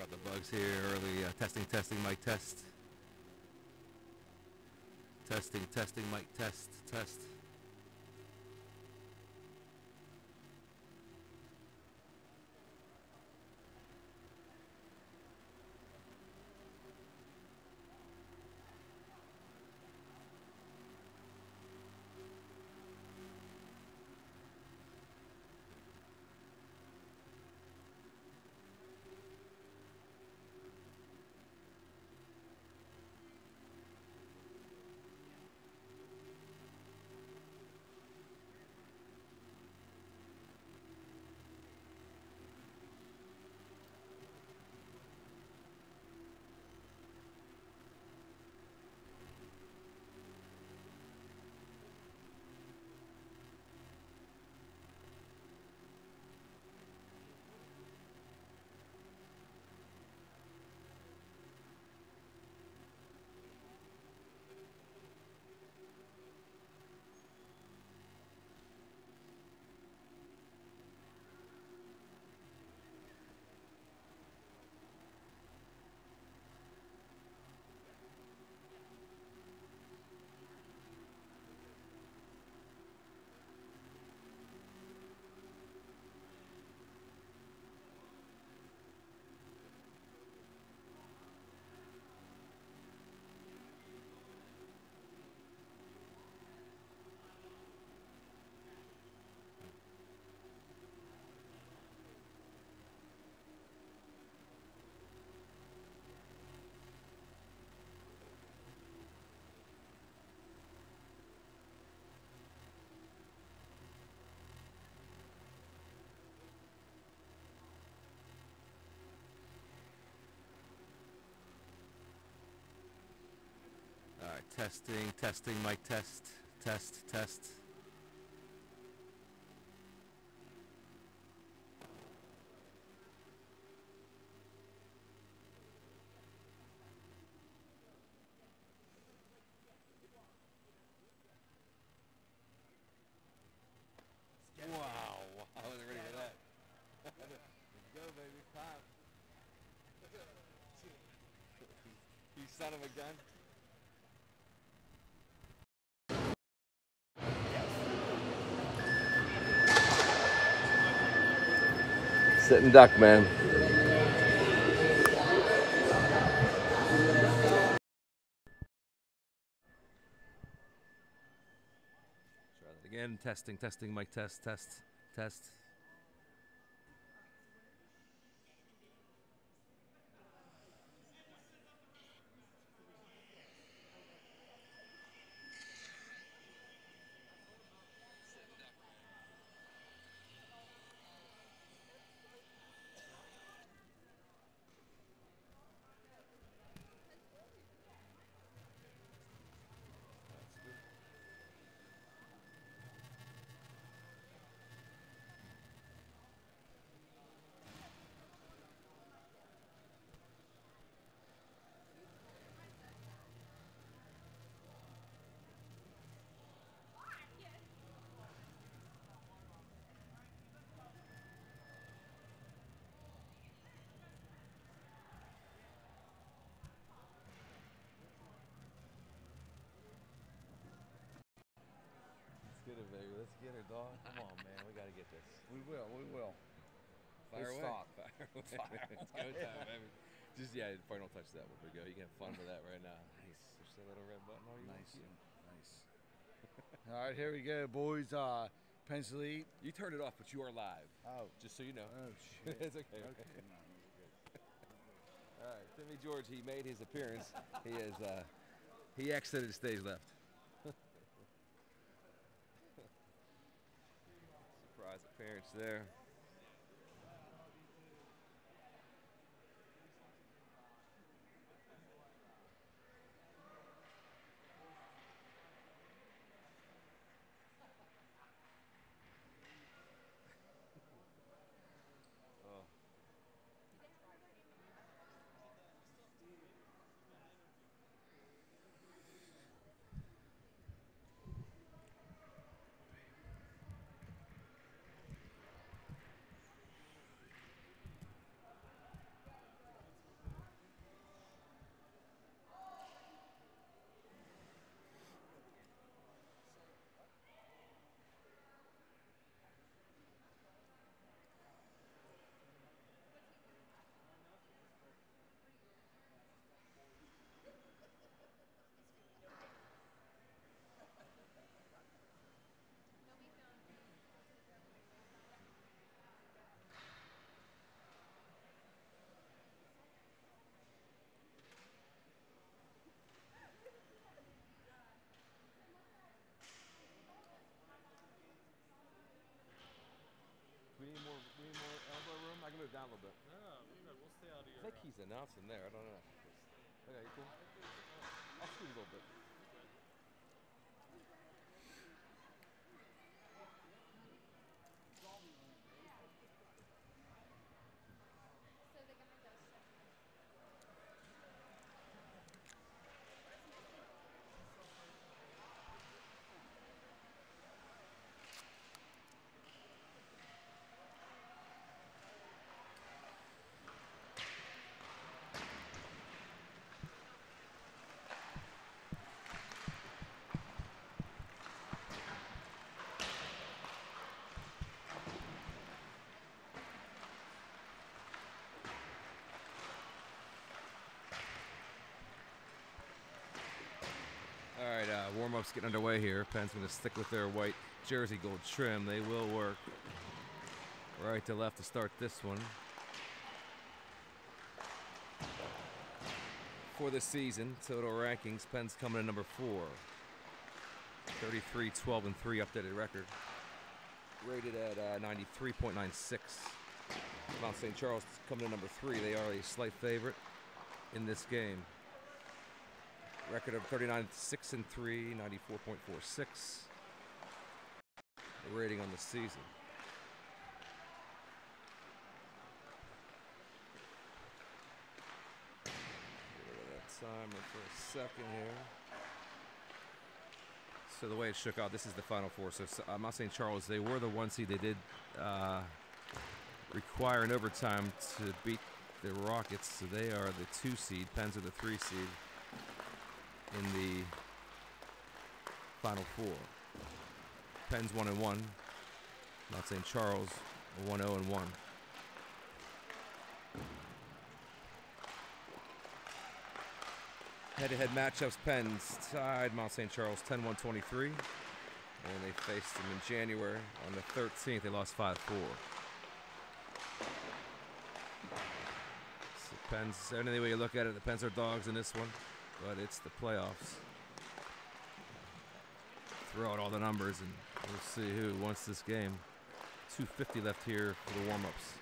out the bugs here early. Testing, mic test. Testing, mic test. Alright, testing, mic test. Wow, I wasn't ready for that. Let's go, baby, pop. You son of a gun. Sitting duck, man. Try that again. Testing, mic test. Let's get it, baby. Let's get her, dog. Come on, man. We gotta get this. We will. Fire away. Stop. Fire away. It's go time, baby. Just, yeah, probably don't touch that one, but go. You can have fun with that right now. Nice. Push that little red button. All you Nice. want. All right, here we go, boys. Pencil eat. You turned it off, but you are live. Oh. Just so you know. Oh, shit. It's okay. Okay. No, All right, Timmy George, he made his appearance. He exited stage left. Surprise appearance there. it down a little bit. No, we're good. We'll stay out of I your. think he's announcing there. I don't know. Okay, you cool. I'll scoot a little bit. All right, warm-up's getting underway here. Penn's going to stick with their white jersey gold trim. They will work right to left to start this one. For the season, total rankings, Penn's coming in number 4. 33, 12, and 3 updated record. Rated at 93.96. Mount St. Charles coming in number 3. They are a slight favorite in this game. Record of 39, 6, and 3, 94.46. The rating on the season. Get rid of that timer for a second here. So the way it shook out, this is the Final Four. So Mount St. Charles, they were the 1 seed. They did require an overtime to beat the Rockets. So they are the 2 seed. Penn's are the 3 seed in the Final Four. Penn's 1-1. Mount St. Charles 1-0-1. Head-to-head matchups, Penn's tied Mount St. Charles 10-1-23. And they faced them in January on the 13th. They lost 5-4. So Penn's, any way you look at it, the Penn's are dogs in this one, but it's the playoffs. Throw out all the numbers and we'll see who wants this game. 2:50 left here for the warm-ups.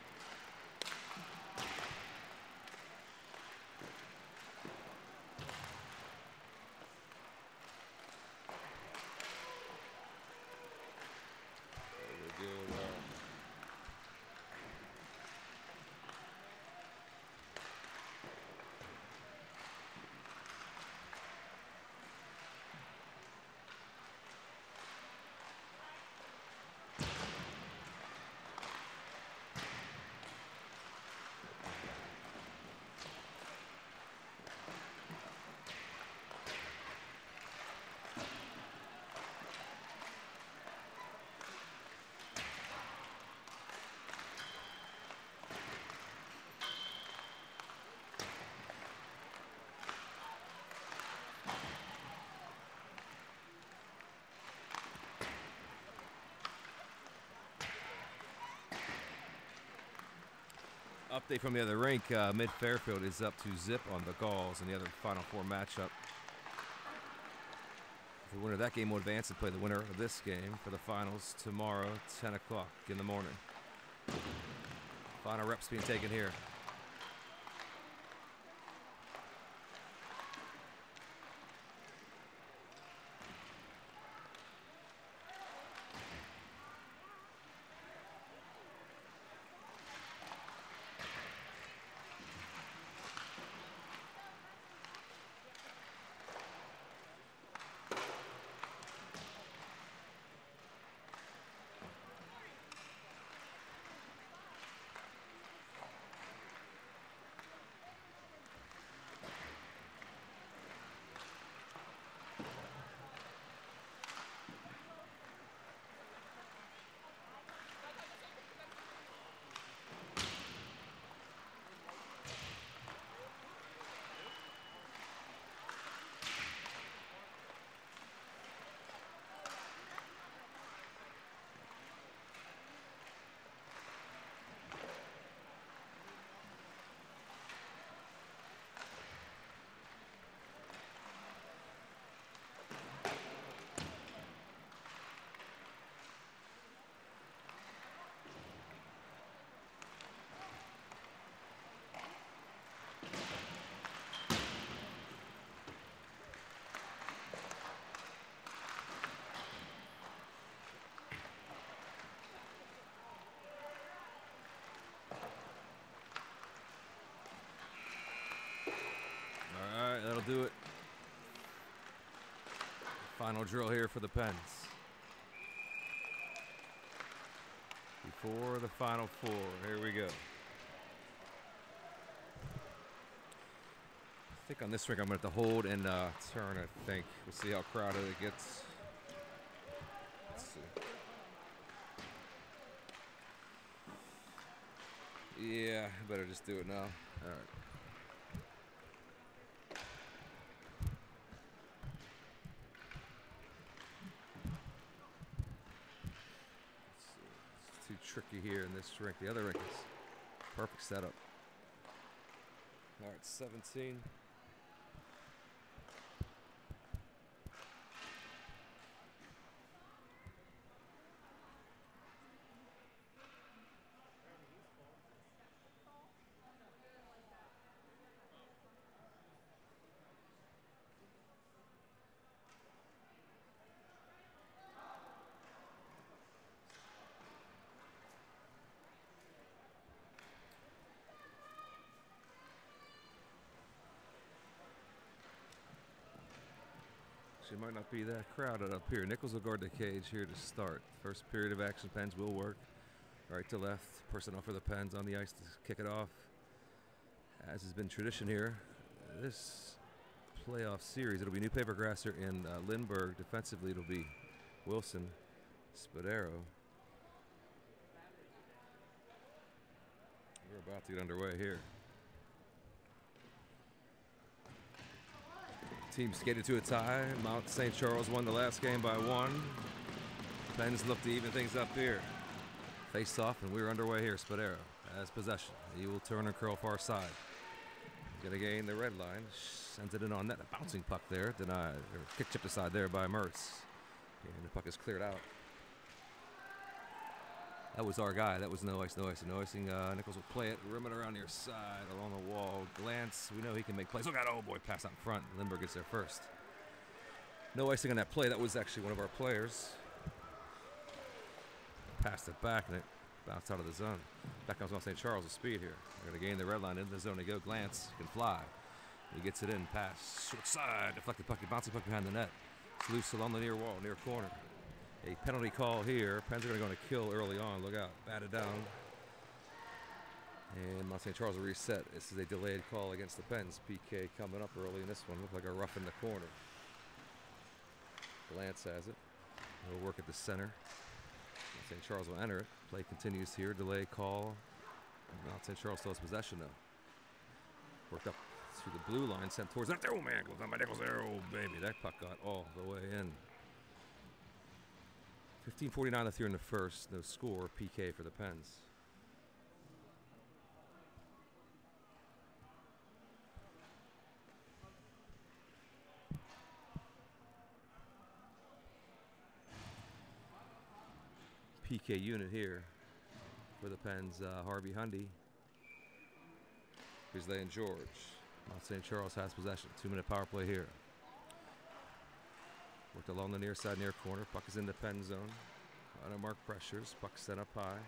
Update from the other rink, Mid-Fairfield is up to zip on the Gauls in the other Final Four matchup. The winner of that game will advance and play the winner of this game for the finals tomorrow, 10 o'clock in the morning. Final reps being taken here. Final drill here for the Pens. Before the final four, here we go. I think on this ring I'm going to have to hold and turn, I think. We'll see how crowded it gets. Let's see. Yeah, I better just do it now. All right. It's too tricky here in this rink. The other rink is perfect setup. All right, 17. She might not be that crowded up here. Nichols will guard the cage here to start. First period of action, Pens will work. Right to left, personnel for the Pens on the ice to kick it off. As has been tradition here, this playoff series, it'll be New Papergrasser and Lindbergh. Defensively, it'll be Wilson, Spadaro. We're about to get underway here. Team skated to a tie. Mount St. Charles won the last game by 1. Pens look to even things up here. Face off, and we're underway here. Spadaro has possession. He will turn and curl far side. He's going to gain the red line. Sends it in on net. A bouncing puck there. Denied. Or kick chipped aside there by Mertz. And the puck is cleared out. That was our guy. That was no ice, no ice, no icing. Nichols will play it. Rim it around near side, along the wall. Glance. We know he can make plays. Look at, oh boy, pass out in front. Lindbergh gets there first. No icing on that play. That was actually one of our players. Passed it back, and it bounced out of the zone. Back comes Mount St. Charles with speed here. They're going to gain the red line into the zone. They go. Glance. He can fly. He gets it in. Pass. Short side. Deflected puck. Bouncing puck behind the net. It's loose along the near wall, near corner. A penalty call here. Pens are going to go on a kill early on. Look out. Batted down. And Mount St. Charles will reset. This is a delayed call against the Pens. PK coming up early in this one. Looked like a rough in the corner. Glance has it. He'll work at the center. Mount St. Charles will enter it. Play continues here. Delay call. Mount St. Charles still has possession though. Worked up through the blue line. Sent towards that. Oh man. Goes down by Nichols there. Oh baby. That puck got all the way in. 15:49 left here in the first. No score. PK for the Pens. PK unit here for the Pens. Harvey Hundy. Here's Lane George. Mount St. Charles has possession. 2-minute power play here. Worked along the near side, near corner. Puck is in the Pen zone. Unmarked pressures. Puck set up high.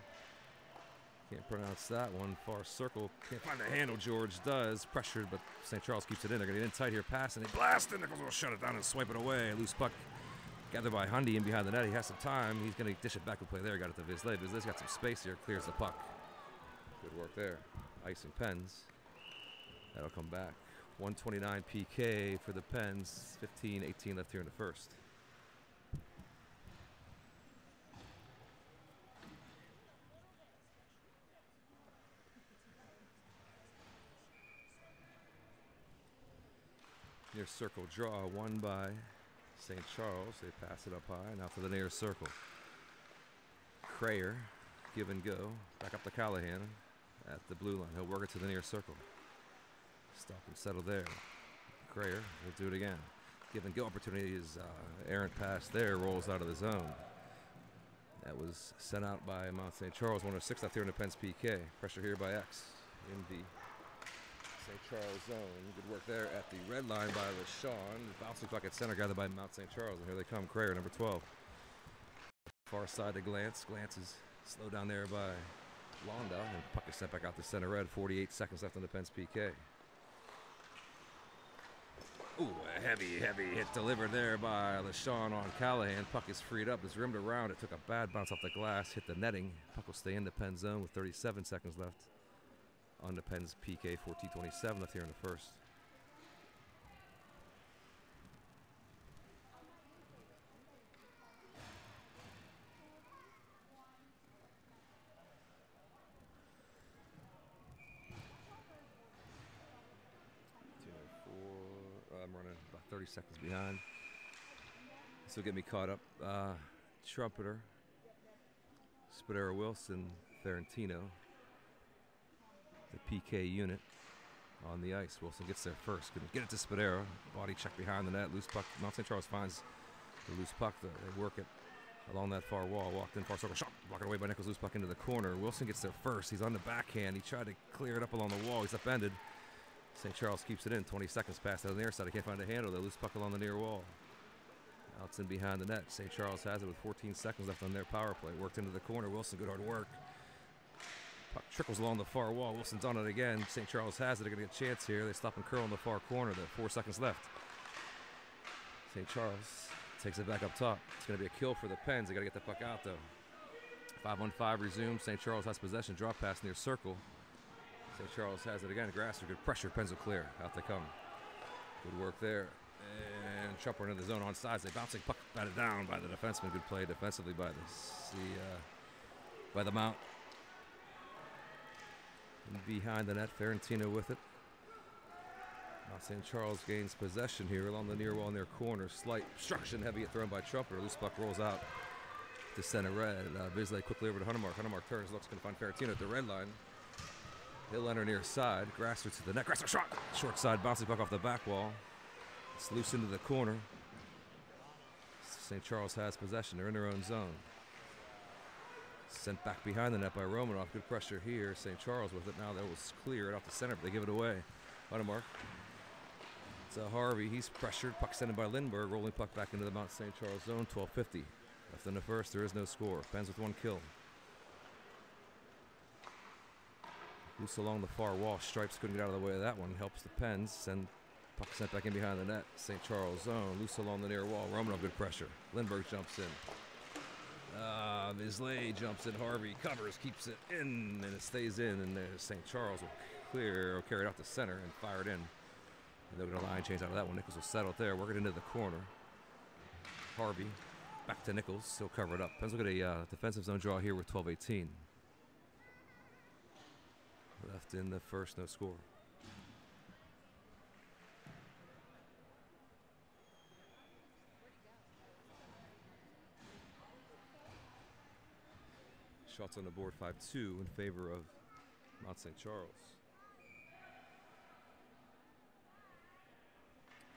Can't pronounce that one. Far circle. Can't find the handle. George does. Pressured, but St. Charles keeps it in. They're going to get in tight here. Pass, and they blast it. Nichols will shut it down and swipe it away. Loose puck gathered by Hundy in behind the net. He has some time. He's going to dish it back and play there. Got it to Vizlay. Vizlay's got some space here. Clears the puck. Good work there. Icing Pens. That'll come back. 129 PK for the Pens. 15:18 left here in the first. Near circle draw won by St. Charles. They pass it up high. Now to the near circle. Crayer, give and go. Back up to Callahan at the blue line. He'll work it to the near circle. Stop and settle there. Crayer will do it again. Give and go opportunity is errant pass there. Rolls out of the zone. That was sent out by Mount St. Charles. 106 left here in the Pens PK. Pressure here by X in the St. Charles zone. Good work there at the red line by LaShawn. Bouncing puck at center gathered by Mount St. Charles. And here they come. Crayer, number 12. Far side to Glance. Glance is slowed down there by Londa. And puck is sent back out to center red. 48 seconds left on the Pens PK. Ooh, a heavy hit delivered there by LaShawn on Callahan. Puck is freed up, is rimmed around. It took a bad bounce off the glass, hit the netting. Puck will stay in the Penn zone with 37 seconds left on the Penn's PK. 14:27 left here in the first. I'm running about 30 seconds behind. This will get me caught up. Trumpeter, Spadero Wilson, Ferentino, the PK unit on the ice. Wilson gets there first. Couldn't get it to Spadero. Body check behind the net. Loose puck. Mount St. Charles finds the loose puck. They work it along that far wall. Walked in, far circle shot. Blocked away by Nichols. Loose puck into the corner. Wilson gets there first. He's on the backhand. He tried to clear it up along the wall. He's upended. St. Charles keeps it in. 20 seconds past out on the near side. I can't find a handle. They loose puck along the near wall. Outs in behind the net. St. Charles has it with 14 seconds left on their power play. Worked into the corner. Wilson, good hard work. Puck trickles along the far wall. Wilson's on it again. St. Charles has it. They're going to get a chance here. They stop and curl in the far corner. There 4 seconds left. St. Charles takes it back up top. It's going to be a kill for the Pens. They got to get the puck out though. 5-on-5 resumes. St. Charles has possession. Drop pass near circle. St. Charles has it again. Grasser, good pressure. Pens will clear. Out they come. Good work there. And Trumper into the zone on sides. They bouncing puck batted down by the defenseman. Good play defensively by the Mount. And behind the net, Ferentino with it. Now St. Charles gains possession here along the near wall near corner. Slight obstruction, heavy hit thrown by Trumper. Loose puck rolls out to center red. Bisley quickly over to Huntermark. Huntermark turns, looks, going to find Ferentino at the red line. He'll enter near side. Grasser to the net. Grasser shot. Short side, bouncing puck off the back wall. It's loose into the corner. St. Charles has possession. They're in their own zone. Sent back behind the net by Romanoff. Good pressure here. St. Charles with it. Now that was cleared off the center, but they give it away. Huntermark. It's Harvey. He's pressured. Puck sent in by Lindbergh. Rolling puck back into the Mount St. Charles zone. 12:50 left in the first. There is no score. Pens with 1 kill. Loose along the far wall. Stripes couldn't get out of the way of that one. Helps the Pens. Send puck sent back in behind the net. St. Charles zone. Loose along the near wall. Romanov, good pressure. Lindbergh jumps in. Islay jumps in. Harvey covers, keeps it in, and it stays in. And St. Charles will clear or carry it off the center and fire it in. And they're going to line change out of that one. Nichols will settle it there. Work it into the corner. Harvey back to Nichols. Still cover it up. Pens will get a defensive zone draw here with 12:18. Left in the first, no score. Shots on the board 5-2 in favor of Mount St. Charles.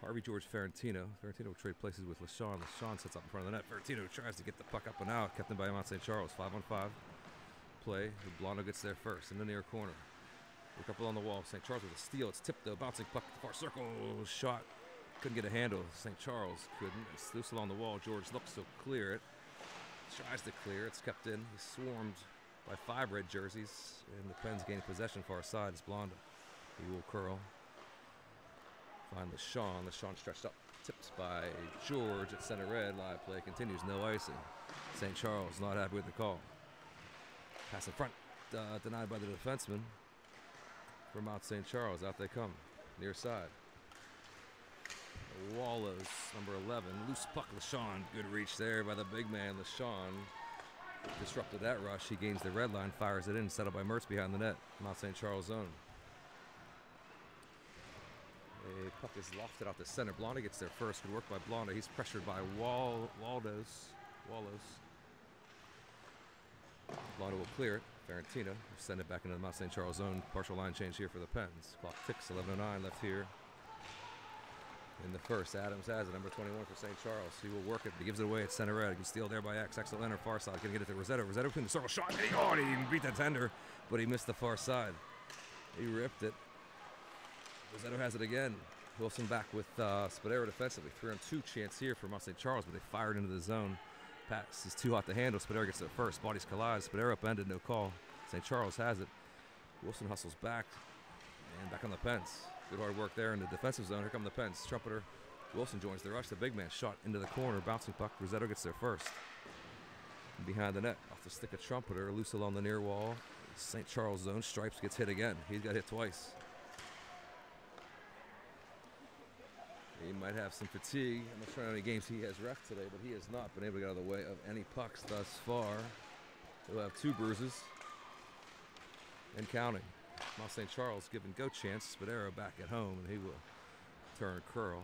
Harvey, George, Ferentino. Ferentino will trade places with LaShawn. LaShawn sets up in front of the net. Ferentino tries to get the puck up and out. Kept in by Mount St. Charles. 5-on-5 play. Blondo gets there first in the near corner. Look up along the wall. St. Charles with a steal. It's tipped though. Bouncing puck to the far circle. Shot. Couldn't get a handle. St. Charles couldn't. It's loose along the wall. George looks to clear it. Tries to clear. It's kept in. He's swarmed by 5 red jerseys. And the Pens gain possession far side. It's Blondo. He will curl. Find LaShawn. LaShawn stretched up. Tipped by George at center red. Live play continues. No icing. St. Charles not happy with the call. Pass in front. Denied by the defenseman. For Mount St. Charles. Out they come. Near side. Wallows, number 11. Loose puck, LaShawn. Good reach there by the big man, LaShawn. Disrupted that rush. He gains the red line, fires it in. Settled by Mertz behind the net. Mount St. Charles zone. A puck is lofted out the center. Blondo gets there first. Good work by Blondo. He's pressured by Wallows. Blondo will clear it. Ferentino will send it back into the Mount St. Charles zone. Partial line change here for the Pens. Clock ticks. 11:09 left here. In the first, Adams has it, number 21 for St. Charles. He will work it, but he gives it away at center red. He can steal there by X. Excellent Leonard, far side. Going to get it to Rossetto. Rossetto between the circle shot. And he beat the tender, but he missed the far side. He ripped it. Rossetto has it again. Wilson back with Spadero defensively. 3-on-2 chance here for Mount St. Charles, but they fired into the zone. Pass is too hot to handle. Spadero gets it first. Bodies collide. Spadero upended, no call. St. Charles has it. Wilson hustles back. And back on the Pens. Good hard work there in the defensive zone. Here come the Pens. Trumpeter Wilson joins the rush. The big man shot into the corner. Bouncing puck. Rosetto gets there first. And behind the net. Off the stick of Trumpeter. Loose along the near wall. St. Charles zone. Stripes gets hit again. He's got hit twice. He might have some fatigue. I'm not sure how many games he has ref today, but he has not been able to get out of the way of any pucks thus far. He'll have 2 bruises and counting. Mount St. Charles given go chance. Spadero back at home, and he will turn curl.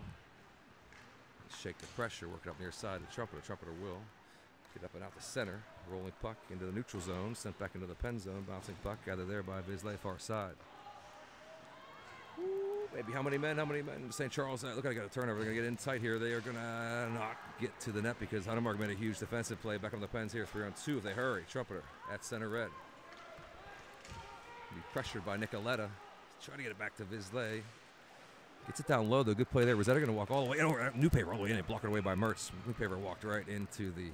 Shake the pressure, work it up near side of Trumpeter. Trumpeter will get up and out the center. Rolling puck into the neutral zone, sent back into the Pen zone. Bouncing puck gathered there by Vizsla, far side. Maybe how many men? St. Charles, look, I got a turnover. They're going to get in tight here. They are going to not get to the net because Hunemark made a huge defensive play. Back on the Pens here, 3-on-2 if they hurry. Trumpeter at center red. Be pressured by Nicoletta. Trying to get it back to Vizsla. Gets it down low, though. Good play there. Rosetta going to walk all the way. Newpaper all the way in. Blocked away by Mertz. Newpaper walked right into the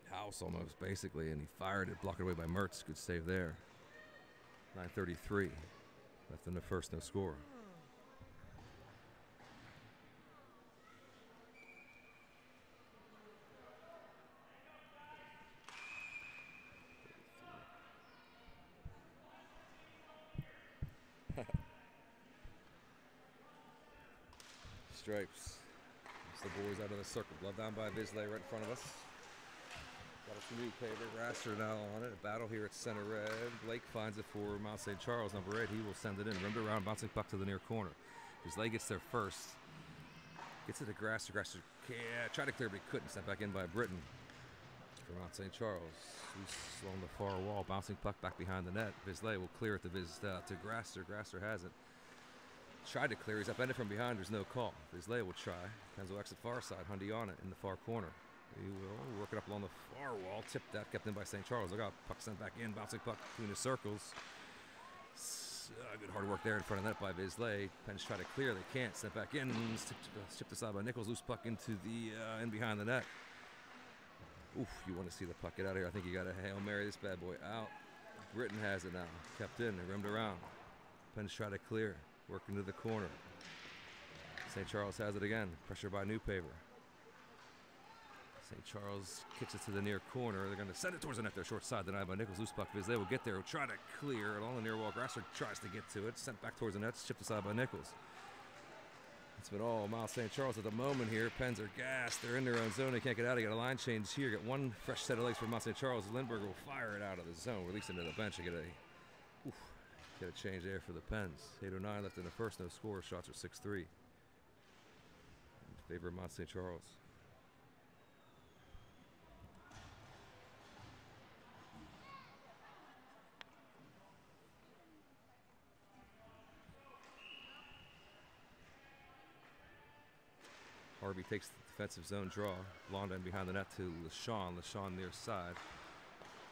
house almost, basically, and he fired it. Blocked away by Mertz. Good save there. 9:33 left in the first, no score. Stripes. It's the boys out of the circle. Glove down by Vizsla right in front of us. Got a new paper. Rasser now on it. A battle here at center red. Blake finds it for Mount St. Charles, number 8. He will send it in. Rimmed around, bouncing puck to the near corner. Vizsla gets there first. Gets it to Grasser. Grasser tried to clear, but he couldn't. Sent back in by Britton for Mount St. Charles. Loose along the far wall. Bouncing puck back behind the net. Vizsla will clear it to Grasser. Grasser has it. Tried to clear. He's upended from behind. There's no call. Vizsla will try. Pens will exit far side. Hundy on it in the far corner. He will work it up along the far wall. Tipped that. Kept in by St. Charles. Look out. Puck sent back in. Bouncing puck between the circles. Good hard work there in front of the net by Vizsla. Pens try to clear. They can't. Sent back in. Tipped aside by Nichols. Loose puck into the in behind the net. Oof. You want to see the puck get out of here. I think you got to Hail Mary this bad boy out. Britton has it now. Kept in. They rimmed around. Pens try to clear. Working to the corner. St. Charles has it again. Pressure by Newpaper. St. Charles kicks it to the near corner. They're going to send it towards the net there. Short side denied by Nichols. Loose puck. Vizsla will get there. Will try to clear along the near wall. Grasser tries to get to it. Sent back towards the net. Chipped aside by Nichols. It's been all Mount St. Charles at the moment here. Pens are gassed. They're in their own zone. They can't get out. They got a line change here. Get one fresh set of legs for Mount St. Charles. Lindbergh will fire it out of the zone. Release it into the bench and get a change there for the Pens. 8:09 left in the first, no score. Shots are 6-3 in favor of Mount St. Charles. Harvey takes the defensive zone draw. Blondin behind the net to LeSean. LeSean near side.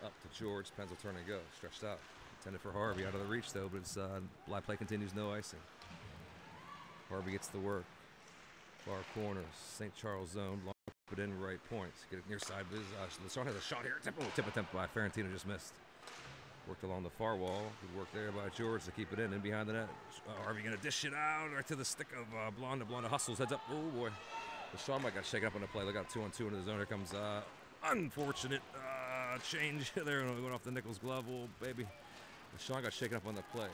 Up to George. Pens will turn and go. Stretched out. Intended for Harvey, out of the reach though, but it's live play continues, no icing. Harvey gets the work. Far corner, St. Charles zone, long put in right point. Get it near side. LeSean has a shot here. Tip attempt by Ferrantino, just missed. Worked along the far wall. Good work there by George to keep it in behind the net. Harvey gonna dish it out right to the stick of Blonda. Blonda hustles, heads up. Oh boy. LeSean might got shaken up on the play. Look out, 2-on-2 into the zone. Here comes unfortunate change there going off the Nichols glove. Oh baby. LeSean got shaken up on the play.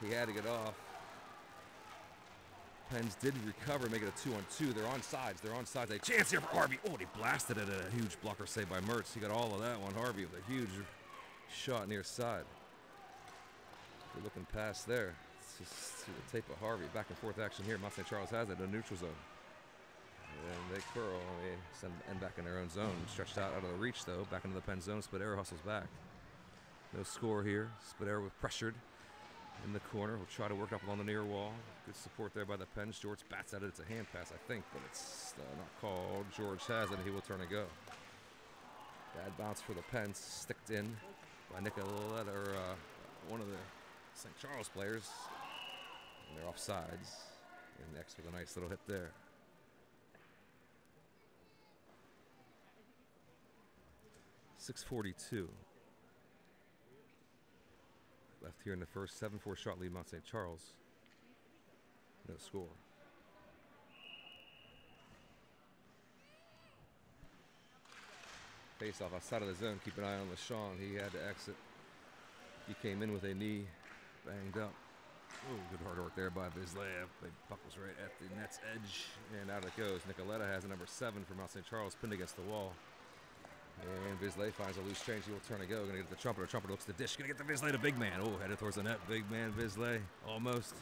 He had to get off. Pens did recover, make it a 2-on-2. They're on sides. A chance here for Harvey. Oh, he blasted it. A huge blocker save by Mertz. He got all of that one. Harvey with a huge shot near side. We're looking past there. Let's just see the tape of Harvey. Back and forth action here. Mount St. Charles has it in the neutral zone. And they curl. They send end back in their own zone. Stretched out of the reach, though. Back into the Pen zone. Spadero hustles back. No score here. Spadero was pressured in the corner. We'll try to work up along the near wall. Good support there by the Pens. George bats at it. It's a hand pass, I think, but it's not called. George has it, and he will turn and go. Bad bounce for the Pens. Sticked in by Nicoletta, or one of the St. Charles players. And they're offsides. And next with a nice little hit there. .642. left here in the first. 7-4 shot lead, Mount St. Charles. No score. Face off outside of the zone. Keep an eye on LaShawn. He had to exit. He came in with a knee banged up. Oh, good hard work there by Vizlaya. The puck was right at the net's edge, and out it goes. Nicoletta has a number 7 for Mount St. Charles, pinned against the wall. And Vizlaya finds a loose change. He will turn and go. Going to get the Trumpeter. Trumpeter looks to dish. Going to get the Vizlaya to big man. Oh, headed towards the net. Big man Vizlaya. Almost.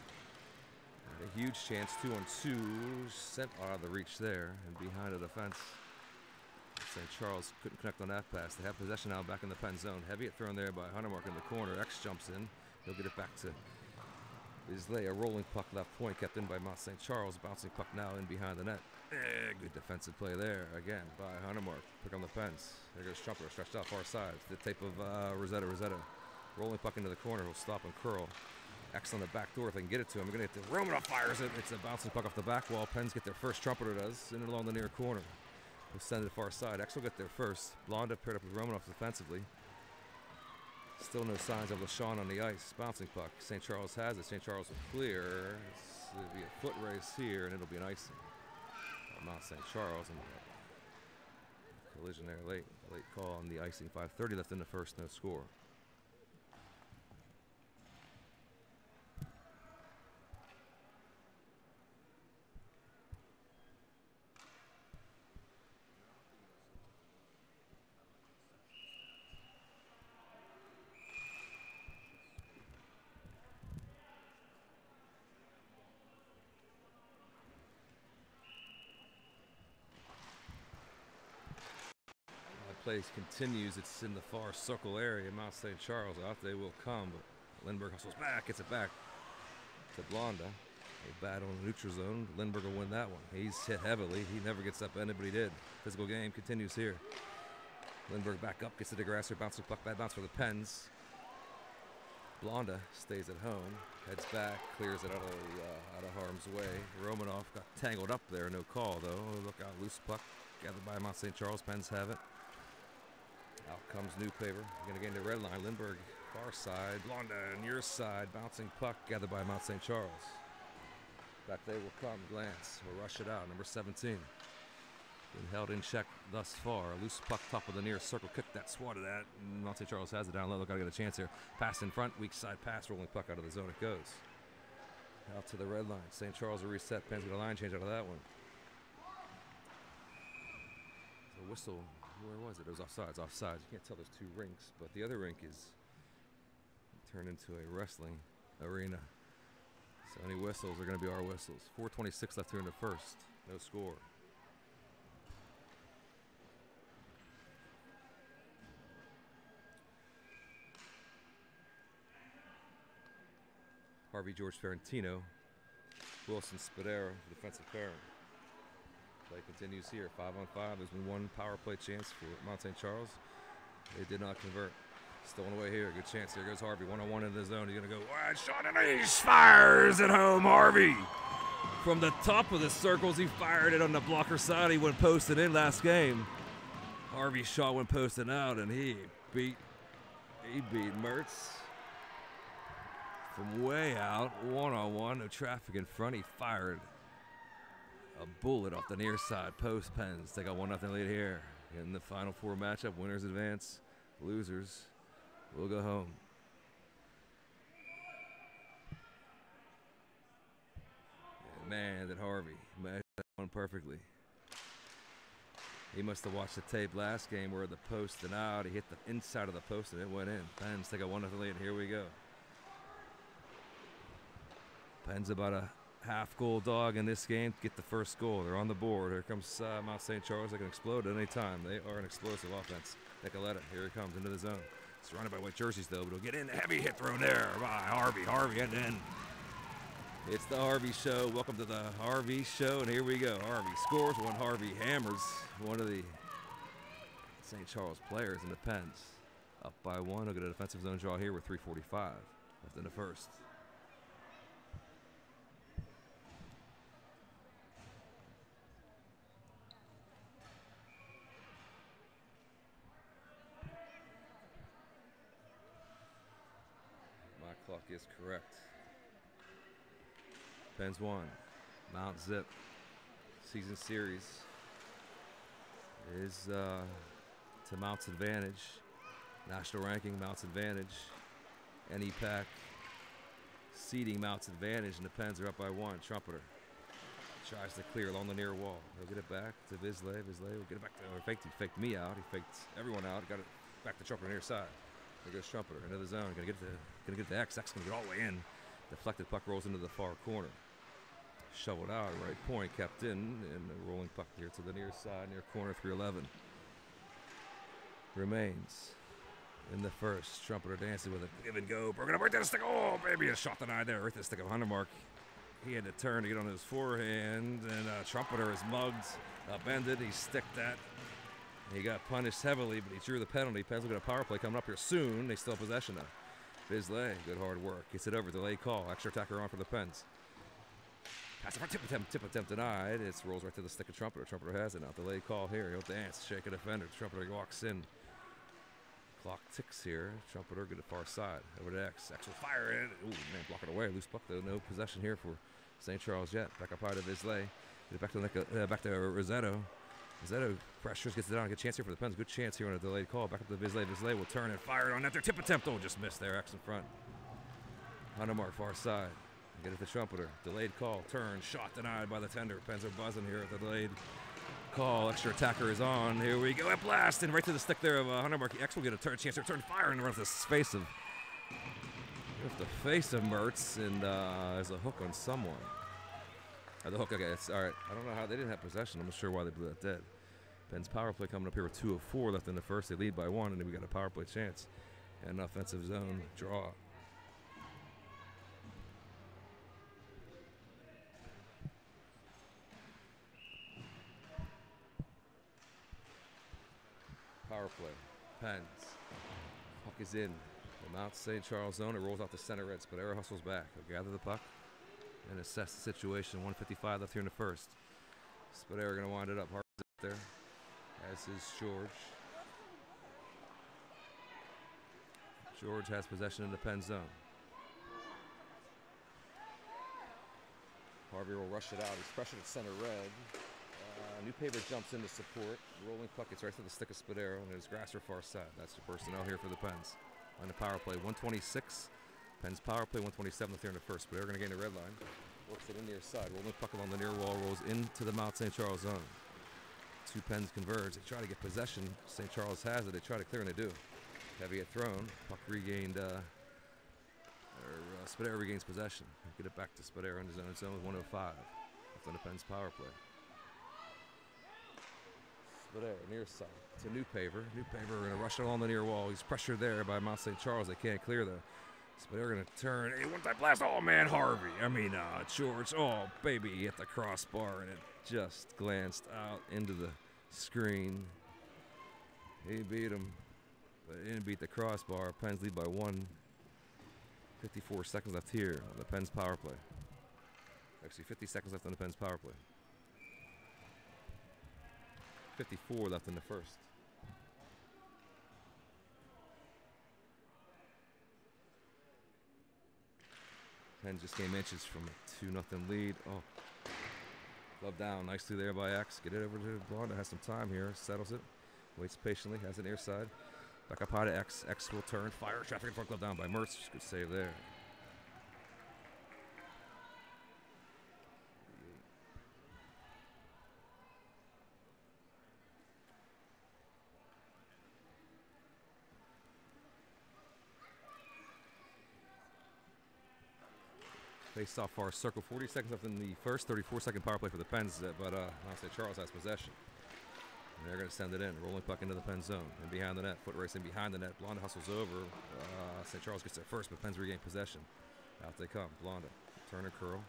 Had a huge chance. 2-on-2. Sent out of the reach there and behind the defense. St. Charles couldn't connect on that pass. They have possession now back in the pen zone. Heavy hit thrown there by Huntermark in the corner. X jumps in. He'll get it back to Vizlaya. A rolling puck left point kept in by Mount St. Charles. Bouncing puck now in behind the net. Good defensive play there again by Huntermark. Pick on the fence. There goes Trumpeter stretched out far side. The tape of Rosetta. Rolling puck into the corner. He'll stop and curl. X on the back door if they can get it to him. We're going to get the Romanov fires it. It's a bouncing puck off the back wall. Pens get their first. Trumpeter does. In and along the near corner. We'll send it far side. X will get there first. Blonda paired up with Romanov defensively. Still no signs of LaShawn on the ice. Bouncing puck. St. Charles has it. St. Charles will clear. It'll be a foot race here, and it'll be an icing. Mount St. Charles. And collision there late. Late call on the icing. 5:30 left in the first. No score. Play continues. It's in the far circle area. Mount St. Charles out they will come, but Lindbergh hustles back, gets it back to Blonda. A battle in the neutral zone. Lindbergh will win that one. He's hit heavily. He never gets up ended, but he did. Physical game continues here. Lindbergh back up, gets it to Grasser, bouncing puck, bad bounce for the Pens. Blonda stays at home, heads back, clears it out of harm's way. Romanov got tangled up there, no call though. Look out, loose puck gathered by Mount St. Charles. Pens have it. Out comes Newpaper. Going to gain the red line. Lindbergh, far side. Blonda, near side. Bouncing puck gathered by Mount St. Charles. Back they will come. Glance. Will rush it out. Number 17. Been held in check thus far. A loose puck top of the near circle. Kick that swatted at. Mount St. Charles has it down low. Got to get a chance here. Pass in front. Weak side pass. Rolling puck out of the zone. It goes. Out to the red line. St. Charles will reset. Pens get a line change out of that one. So whistle. Where was it? It was offsides. Offsides. You can't tell there's two rinks, but the other rink is turned into a wrestling arena. So any whistles are going to be our whistles. 4:26 left here in the first. No score. Harvey, George Ferrantino, Wilson, Spadero, defensive pairing. Play continues here. 5-on-5. There's been one power play chance for Mount St. Charles. They did not convert. Stolen away here. Good chance. Here goes Harvey. 1-on-1 in the zone. He's going to go wide shot and he fires it home. Harvey. From the top of the circles, he fired it on the blocker side. He went posted in last game. Harvey's shot went posted out, and he beat Mertz from way out. 1-on-1. No traffic in front. He fired a bullet off the near side. Post. Pens take a 1-0 lead here in the Final Four matchup. Winners advance. Losers will go home. And man, that Harvey measured that one perfectly. He must have watched the tape last game where the post and out. He hit the inside of the post and it went in. Pens take a 1-0 lead. Here we go. Pens about a half-goal dog in this game. Get the first goal. They're on the board. Here comes Mount St. Charles. They can explode at any time. They are an explosive offense. Nicoletta, here he comes into the zone. Surrounded by white jerseys, though, but he'll get in. Heavy hit thrown there by Harvey. Harvey and in. It's the Harvey Show. Welcome to the Harvey Show, and here we go. Harvey scores. One Harvey hammers one of the St. Charles players in the Pens. Up by one. Look at a defensive zone draw here with 3:45 left in the first. is correct. Pens won. Mount Zip season series is to Mount's advantage. National ranking, Mount's advantage. NEPAC seeding Mount's advantage, and the Pens are up by 1. Trumpeter tries to clear along the near wall. He'll get it back to Visley. Visley will get it back to, he faked me out. He faked everyone out. Got it back to Trumpeter near side. There goes Trumpeter into the zone. Gonna get to X. X gonna get all the way in. Deflected puck rolls into the far corner. Shoveled out, right point, kept in, and the rolling puck here to the near side, near corner 311. Remains in the first. Trumpeter dancing with a give and go. Broken up right to the stick. Oh, baby, a shot denied there. Right to the stick of Huntermark. He had to turn to get on his forehand, and Trumpeter is mugged, upended. He sticked that. He got punished heavily, but he drew the penalty. Pens will get a power play coming up here soon. They still have possession though. Visley, good hard work. Gets it over. Delayed call. Extra attacker on for the Pens. Pass it for tip attempt denied. It rolls right to the stick of Trumpeter. Trumpeter has it now. Delayed call here. He'll dance, shake a defender. Trumpeter walks in. Clock ticks here. Trumpeter get to far side. Over to X. X will fire it. Ooh, man, block it away. Loose puck though. No possession here for St. Charles yet. Back up high to Visley. Get it back to Rossetto. Rossetto pressures, gets it down. Good chance here for the Pens. Good chance here on a delayed call. Back up to Visley. Visley will turn and fire it on that. Their tip attempt. Oh, just missed there. X in front. Huntermark far side. Get it to Trumpeter. Delayed call. Turn. Shot denied by the tender. Pens are buzzing here at the delayed call. Extra attacker is on. Here we go. At blast. And right to the stick there of Huntermark. X will get a chance to turn fire and run the face of Mertz. And there's a hook on someone. The hook. Okay. It's all right. I don't know how they didn't have possession. I'm not sure why they blew that dead. Pens power play coming up here with 2:04 left in the first. They lead by 1, and then we got a power play chance and an offensive zone draw. Power play. Pens. Puck is in. The Mount St. Charles zone. It rolls out the center red. Spadera hustles back. He'll gather the puck and assess the situation. 1:55 left here in the first. Spadera going to wind it up. Hard there. As is George. George has possession in the Pen zone. Harvey will rush it out. He's pressured at center red. New Paver jumps in to support. Rolling puck gets right to the stick of Spadero, and there's Grasser far side. That's the personnel here for the Pens. On the power play, 126. Pens power play, 127 left here in the first. Spadero going to gain the red line. Works it in near side. Rolling puck along the near wall, rolls into the Mount St. Charles zone. Two Pens converge. They try to get possession. St. Charles has it. They try to clear, and they do. Heavy hit thrown. Puck regained. Spadero regains possession. Get it back to Spadero in his own zone with 105. Left on the Pens power play. Spadero near side to New Paver. New Paver going to rush it along the near wall. He's pressured there by Mount St. Charles. They can't clear though. Spadero going to turn. Hey, one-time blast. Oh man, Harvey. George. Oh baby, he hit the crossbar and it just glanced out into the screen. He beat him, but he didn't beat the crossbar. Pens lead by 1. 54 seconds left here on the Pens power play. Actually, 50 seconds left on the Pens power play. 54 left in the first. Pens just came inches from a 2-0 lead. Oh, glove down nicely there by X. Get it over to Blonda. Has some time here. Settles it. Waits patiently. Has it near side. Back up high to X. X will turn. Fire. Traffic in front. Glove down by Mertz. Good save there. Face off far circle. 40 seconds left in the first. 34-second power play for the Pens, but Mount St. Charles has possession. And they're going to send it in. Rolling puck into the Pen zone. And behind the net. Foot racing behind the net. Blonda hustles over. St. Charles gets there first, but Pens regain possession. Out they come. Blonda. Turn and curl.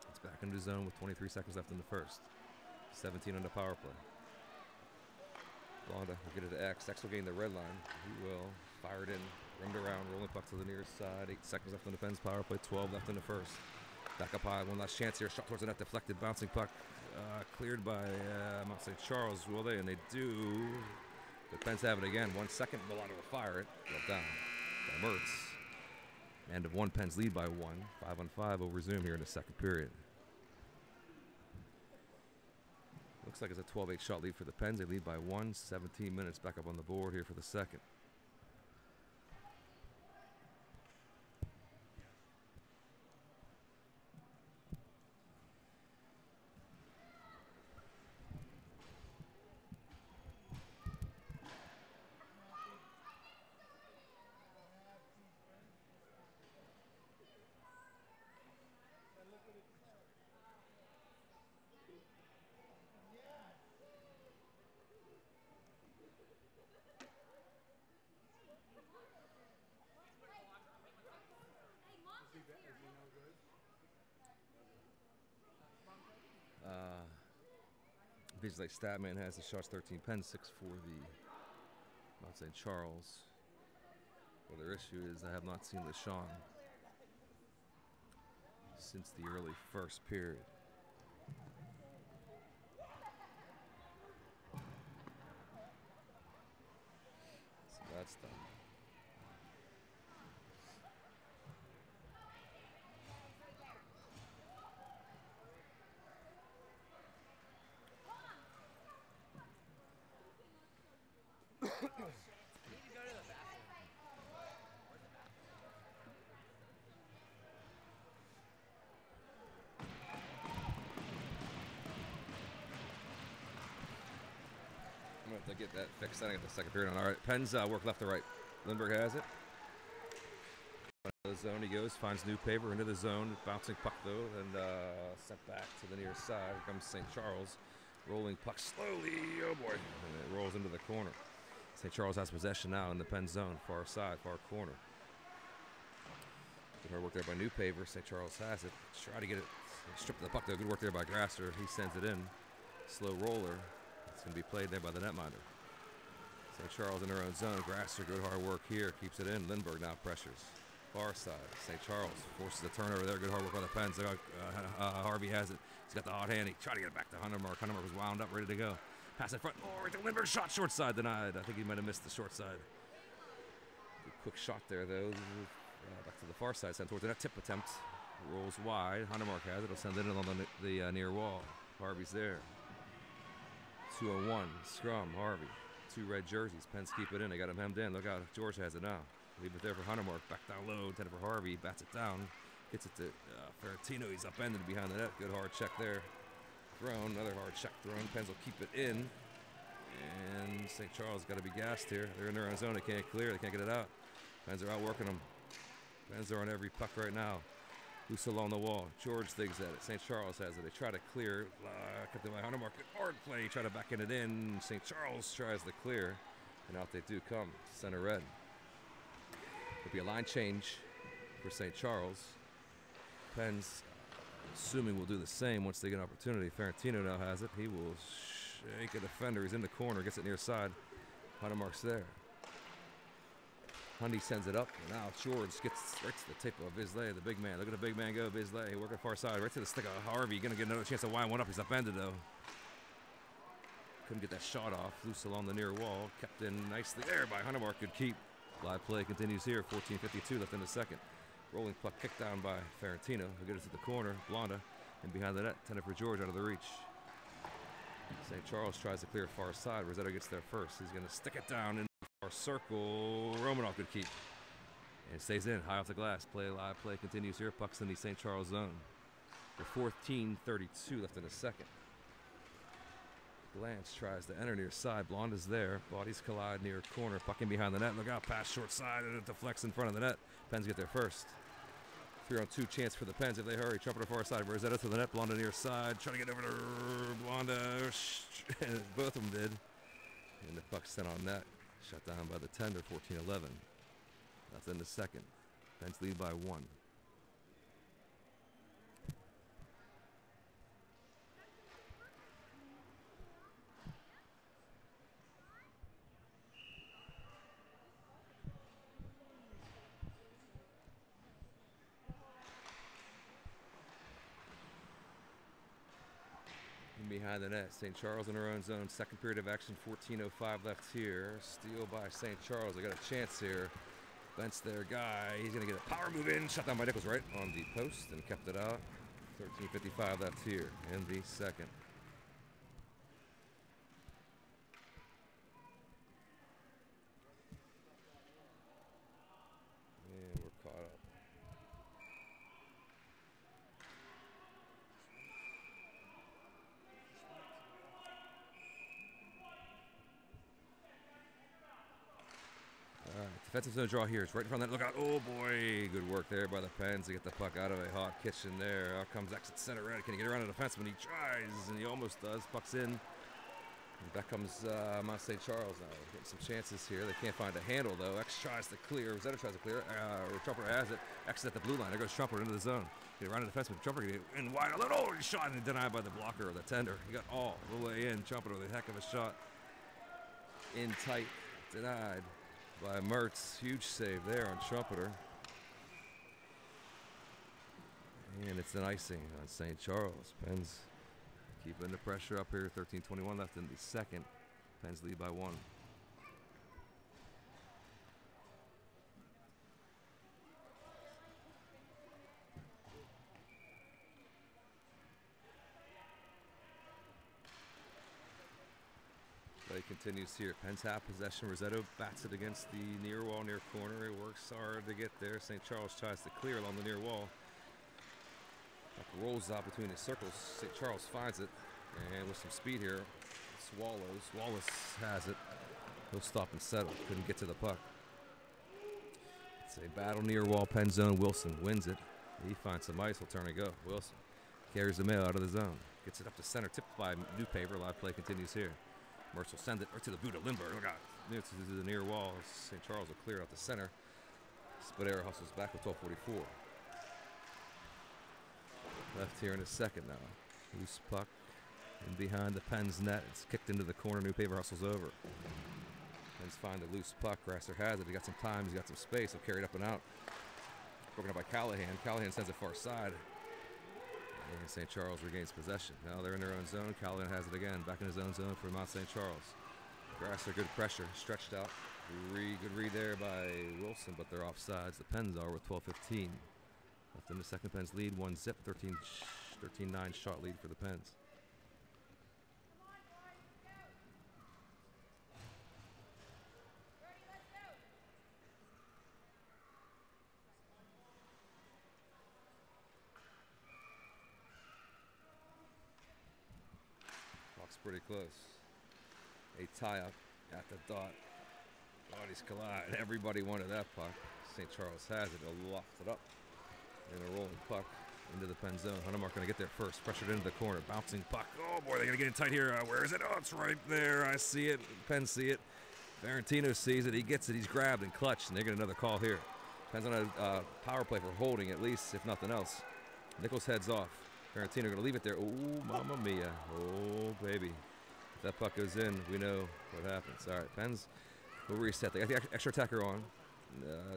It's back into zone with 23 seconds left in the first. 17 on the power play. Blonda will get it to X. X will gain the red line. He will fire it in. Rimmed around, rolling puck to the near side. 8 seconds left on the Pens power play. 12 left in the first. Back up high. One last chance here. Shot towards the net. Deflected. Bouncing puck. Cleared by Mount St. Charles. Will they? And they do. The Pens have it again. 1 second. Blonda will fire it. Well down by Mertz. End of one. Pens lead by 1. 5-on-5. We'll resume here in the second period. Looks like it's a 12-8 shot lead for the Pens. They lead by 1. 17 minutes back up on the board here for the second. Visually, Statman has the shots 13 Pens, 6 for the Mount St. Charles. Well, their issue is I have not seen LeSean since the early first period. So that's done. I'm going to have to get that fixed. I think the second period on. All right, Pens work left to right. Lindbergh has it. The zone he goes, finds Newpaver into the zone. Bouncing puck though, and sent back to the near side. Here comes St. Charles. Rolling puck slowly. Oh boy. And it rolls into the corner. St. Charles has possession now in the Penn zone. Far side, far corner. Good hard work there by Newpaver. St. Charles has it. Try to get it. Stripped the puck though. Good work there by Grasser. He sends it in. Slow roller. It's going to be played there by the netminder. St. Charles in their own zone. Grasser, good hard work here. Keeps it in. Lindbergh now pressures. Far side. St. Charles forces a turnover there. Good hard work by the Pens. Harvey has it. He's got the hot hand. He tried to get it back to Huntermark. Huntermark was wound up, ready to go. Pass in front. Oh, right to Lindbergh. Shot short side denied. I think he might have missed the short side. Good quick shot there, though. Back to the far side. Sent towards the net. Tip attempt. Rolls wide. Huntermark has it. He'll send it in on the near wall. Harvey's there. 2-on-1. Scrum. Harvey. 2 red jerseys. Pens keep it in. They got him hemmed in. Look out. George has it now. Leave it there for Huntermark. Back down low. Intended for Harvey. Bats it down. Gets it to Ferrantino. He's upended behind the net. Good hard check there. Thrown. Another hard check thrown. Pens will keep it in. And St. Charles got to be gassed here. They're in their own zone. They can't clear. They can't get it out. Pens are outworking them. Pens are on every puck right now. Loose along the wall. George digs at it. St. Charles has it. They try to clear. Kept it by Huntermark. Hard play. Try to back it in. St. Charles tries to clear. And out they do come. Center red. There'll be a line change for St. Charles. Pens, assuming will do the same once they get an opportunity. Ferrantino now has it. He will shake a defender. He's in the corner. Gets it near side. Huntermark's there. Hundy sends it up. And now George gets right to the tip of Bisley, the big man. Look at the big man go. Bisley working far side. Right to the stick of Harvey. Going to get another chance to wind one up. He's upended, though. Couldn't get that shot off. Loose along the near wall. Kept in nicely there by Huntermark. Good keep. Live play continues here. 14:52 left in the second. Rolling puck kicked down by Ferrantino. He'll get it to the corner. Blonda. And behind the net. Tended for George out of the reach. St. Charles tries to clear far side. Rossetto gets there first. He's going to stick it down in the far circle. Romanoff good keep. And stays in. High off the glass. Live play continues here. Puck's in the St. Charles zone. For 14:32 left in the second. Lance tries to enter near side. Blonde is there. Bodies collide near corner. Puck in behind the net. Look out. Pass short side. And it deflects in front of the net. Pens get there first. 3-on-2 chance for the Pens if they hurry. Trumpeter far side. Rossetto to the net. Blonda near side. Trying to get over to Blonda. Both of them did. And the puck's sent on net. Shut down by the tender. 14-11. That's in the second. Pens lead by 1. Behind the net, St. Charles in their own zone. Second period of action, 14:05 left here. Steal by St. Charles. They got a chance here. Bent's their guy. He's going to get a power move in. Shut down by Nichols right on the post and kept it out. 13:55 left here in the second. And we're caught up. All right, defensive zone draw here. It's right in front of that. Look out. Oh, boy. Good work there by the Pens to get the puck out of a hot kitchen there. Out comes exit center red. Can he get around the defenseman? He tries, and he almost does. Puck's in. And back comes Mount St. Charles now. Getting some chances here. They can't find a handle, though. X tries to clear. Rosetta tries to clear. Trumper has it. X is at the blue line. There goes Trumper into the zone. Get around the defenseman. Trumper get in wide alone. Oh, he's shot and denied by the blocker or the tender. He got all the way in. Trumper with a heck of a shot. In tight. Denied by Mertz. Huge save there on Trumpeter. And it's an icing on St. Charles. Pens keeping the pressure up here. 13:21 left in the second. Pens lead by 1. Play continues here. Pens have possession. Rosetto bats it against the near wall, near corner. He works hard to get there. St. Charles tries to clear along the near wall. Puck rolls out between the circles. St. Charles finds it. And with some speed here, Wallace has it. He'll stop and settle. Couldn't get to the puck. It's a battle near wall, pen zone. Wilson wins it. He finds some ice. He'll turn and go. Wilson carries the mail out of the zone. Gets it up to center. Tipped by Newpaper. Live play continues here. Mertz will send it right to the boot of Lindbergh. Look out. It's to the near wall. St. Charles will clear out the center. Spadera hustles back with 12:44. Left here in a second now. Loose puck. And behind the Pens net. It's kicked into the corner. Newpaper hustles over. Pens find the loose puck. Grasser has it. He got some time. He's got some space. He'll carry it up and out. Broken up by Callahan. Callahan sends it far side. And St. Charles regains possession. Now they're in their own zone. Callahan has it again. Back in his own zone for Mount St. Charles. Grasser, good pressure. Stretched out. Good read there by Wilson, but they're offsides. The Pens are with 12:15. Left in the second. Pens lead. 1-0. 13-9 shot lead for the Pens. Pretty close. A tie-up at the dot. Bodies collide. Everybody wanted that puck. St. Charles has it. They'll loft it up. And a rolling puck into the pen zone. Huntermark going to get there first. Pressured into the corner. Bouncing puck. Oh, boy, they're going to get in tight here. Where is it? Oh, it's right there. I see it. Pens see it. Valentino sees it. He gets it. He's grabbed and clutched. And they get another call here. Pens on a power play for holding, at least, if nothing else. Nichols heads off. Valentino going to leave it there. Oh, mamma mia. Oh, baby. If that puck goes in, we know what happens. All right, Pens will reset. They got the extra attacker on.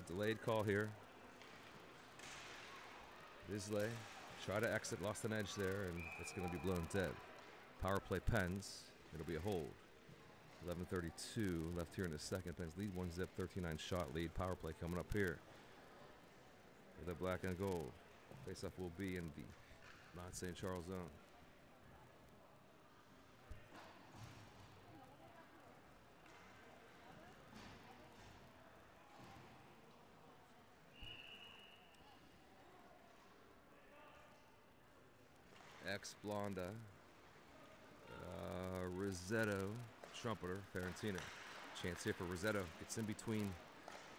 Delayed call here. Bisley try to exit, lost an edge there, and it's going to be blown dead. Power play Pens. It'll be a hold. 11:32 left here in the second. Pens lead 1-0, 13-9 shot lead. Power play coming up here. For the black and gold. Face-off will be in the Mount St. Charles zone. Ex Blonda, Rosetto, Trumpeter, Ferentino. Chance here for Rosetto. Gets in between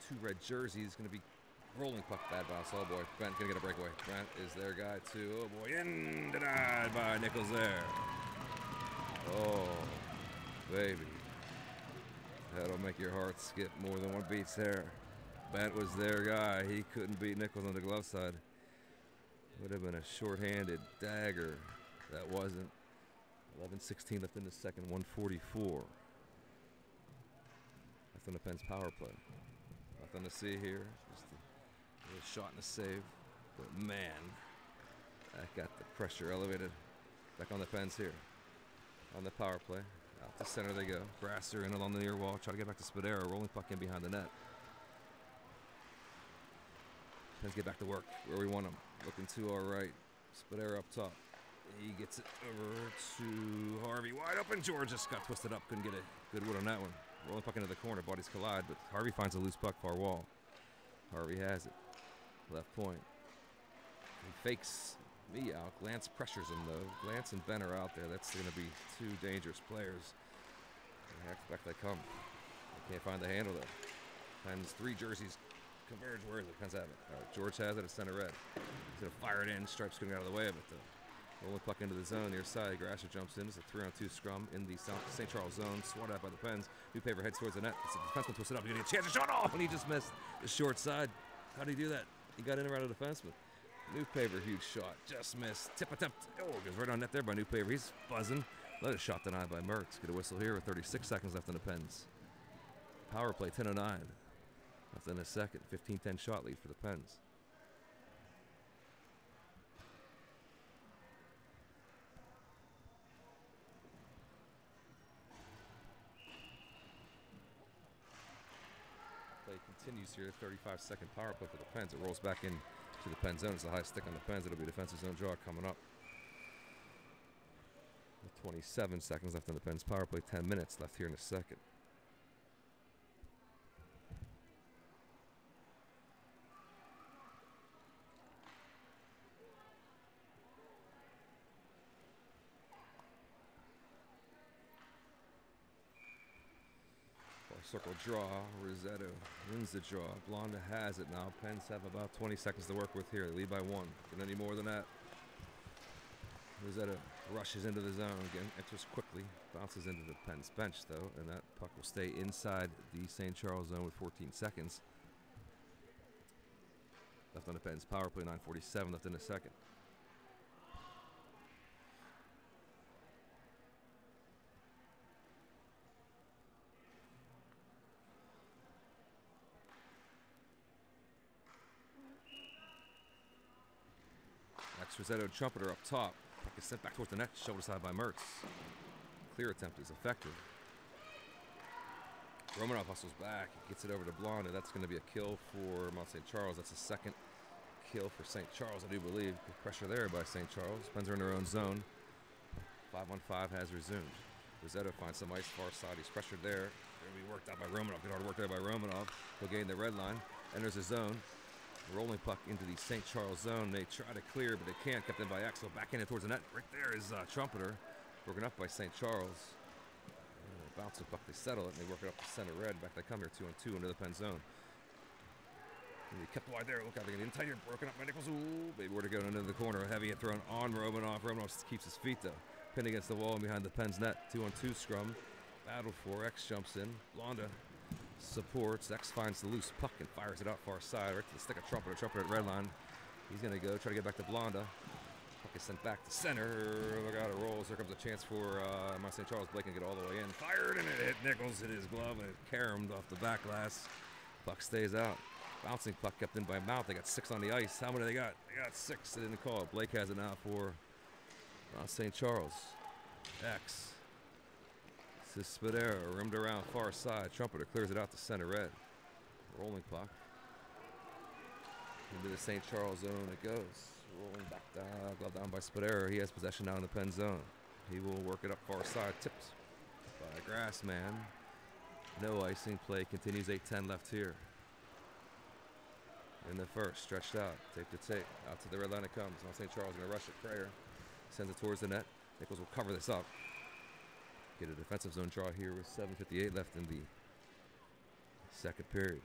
two red jerseys. Going to be rolling puck, bad bounce. Oh boy, Brent going to get a breakaway. Brent is their guy too. Oh boy, in denied by Nichols there. Oh, baby. That'll make your heart skip more than one beats there. Bent was their guy. He couldn't beat Nichols on the glove side. Would have been a short-handed dagger. That wasn't. 11:16 left in the second. 1:44. Left on the Pens power play. Nothing to see here. Just a little shot and a save. But man, that got the pressure elevated. Back on the Pens here. On the power play. Out to center they go. Grasser in along the near wall. Try to get back to Spadera. Rolling puck in behind the net. Pens get back to work where we want them. Looking to our right. Spadera up top. He gets it over to Harvey. Wide open. George just got twisted up. Couldn't get a good wood on that one. Rolling puck into the corner. Bodies collide, but Harvey finds a loose puck far wall. Harvey has it. Left point. He fakes me out. Glance pressures him, though. Glance and Ben are out there. That's going to be two dangerous players. Back they come. They can't find the handle, though. Pens, 3 jerseys converge. Where is it? Pens have it. All right, George has it at center red. He's going to fire it in. Stripes going out of the way of it, though. Rolling puck into the zone near side. Grasher jumps in. It's a 3-on-2 scrum in the St. Charles zone. Swat at by the Pens. Newpaper heads towards the net. It's a defenseman twisted up. He's going to get a chance to shot off, and he just missed the short side. How did he do that? He got in around a defenseman. Newpaper, huge shot. Just missed. Tip attempt. Oh, goes right on net there by Newpaper. He's buzzing. Let a shot denied by Mertz. Get a whistle here with 36 seconds left in the Pens. Power play 10:09. Left in a second. 15-10 shot lead for the Pens. Play continues here. 35-second power play for the Pens. It rolls back in to the Pen zone. It's the high stick on the Pens. It'll be a defensive zone draw coming up. 27 seconds left in the Pens power play. 10 minutes left here in the second. Circle draw. Rossetto wins the draw. Blonda has it now. Pens have about 20 seconds to work with here. They lead by 1. Get any more than that. Rossetto rushes into the zone again. Enters quickly. Bounces into the Pens bench, though. And that puck will stay inside the St. Charles zone with 14 seconds. Left on the Pens power play. 9:47 left in the second. Rossetto trumpeter up top. Puck is sent back towards the net, shoulder side by Mertz. Clear attempt is effective. Romanov hustles back. He gets it over to Blonda. That's going to be a kill for Mount St. Charles. That's a second kill for St. Charles, I do believe. Good pressure there by St. Charles. Pens are in their own zone. 5-on-5 has resumed. Rossetto finds some ice far side. He's pressured there. Going to be worked out by Romanov. Good hard work there by Romanov. He'll gain the red line. Enters the zone. Rolling puck into the St. Charles zone. They try to clear, but they can't. Kept in by Axel. Back in it towards the net. Right there is Trumpeter. Broken up by St. Charles. Bounce it puck. They settle it, and they work it up to center red. Back they come here 2-on-2 into the Pen zone. And they kept wide there. Look out. They're getting in tight here. Broken up by Nichols. Ooh, baby, where to go into the corner. A heavy hit thrown on Romanov. Romanov keeps his feet, though. Pinned against the wall and behind the Pens net. 2-on-2 scrum. Battle for X jumps in. Blonda supports. X finds the loose puck and fires it out far side right to the stick of Trumpeter. Trumpeter at red line. He's going to go try to get back to Blonda. Puck is sent back to center. Look out, it rolls. There comes a chance for Mount St. Charles. Blake can get all the way in. Fired and it hit Nichols in his glove and it caromed off the back glass. Puck stays out. Bouncing puck kept in by Mount. They got 6 on the ice. How many they got? They got 6. They didn't call it. Blake has it now for Mount St. Charles. X. This is Spadera, rimmed around far side. Trumpeter clears it out to center red. Rolling puck. Into the St. Charles zone it goes. Rolling back down, glove down by Spadera. He has possession now in the Pen zone. He will work it up far side. Tipped by Grassman. No icing. Play continues. 8:10 left here. In the first, stretched out. Tape to tape. Out to the red line it comes. Mount St. Charles going to rush it. Prayer sends it towards the net. Nichols will cover this up. Get a defensive zone draw here with 7:58 left in the second period.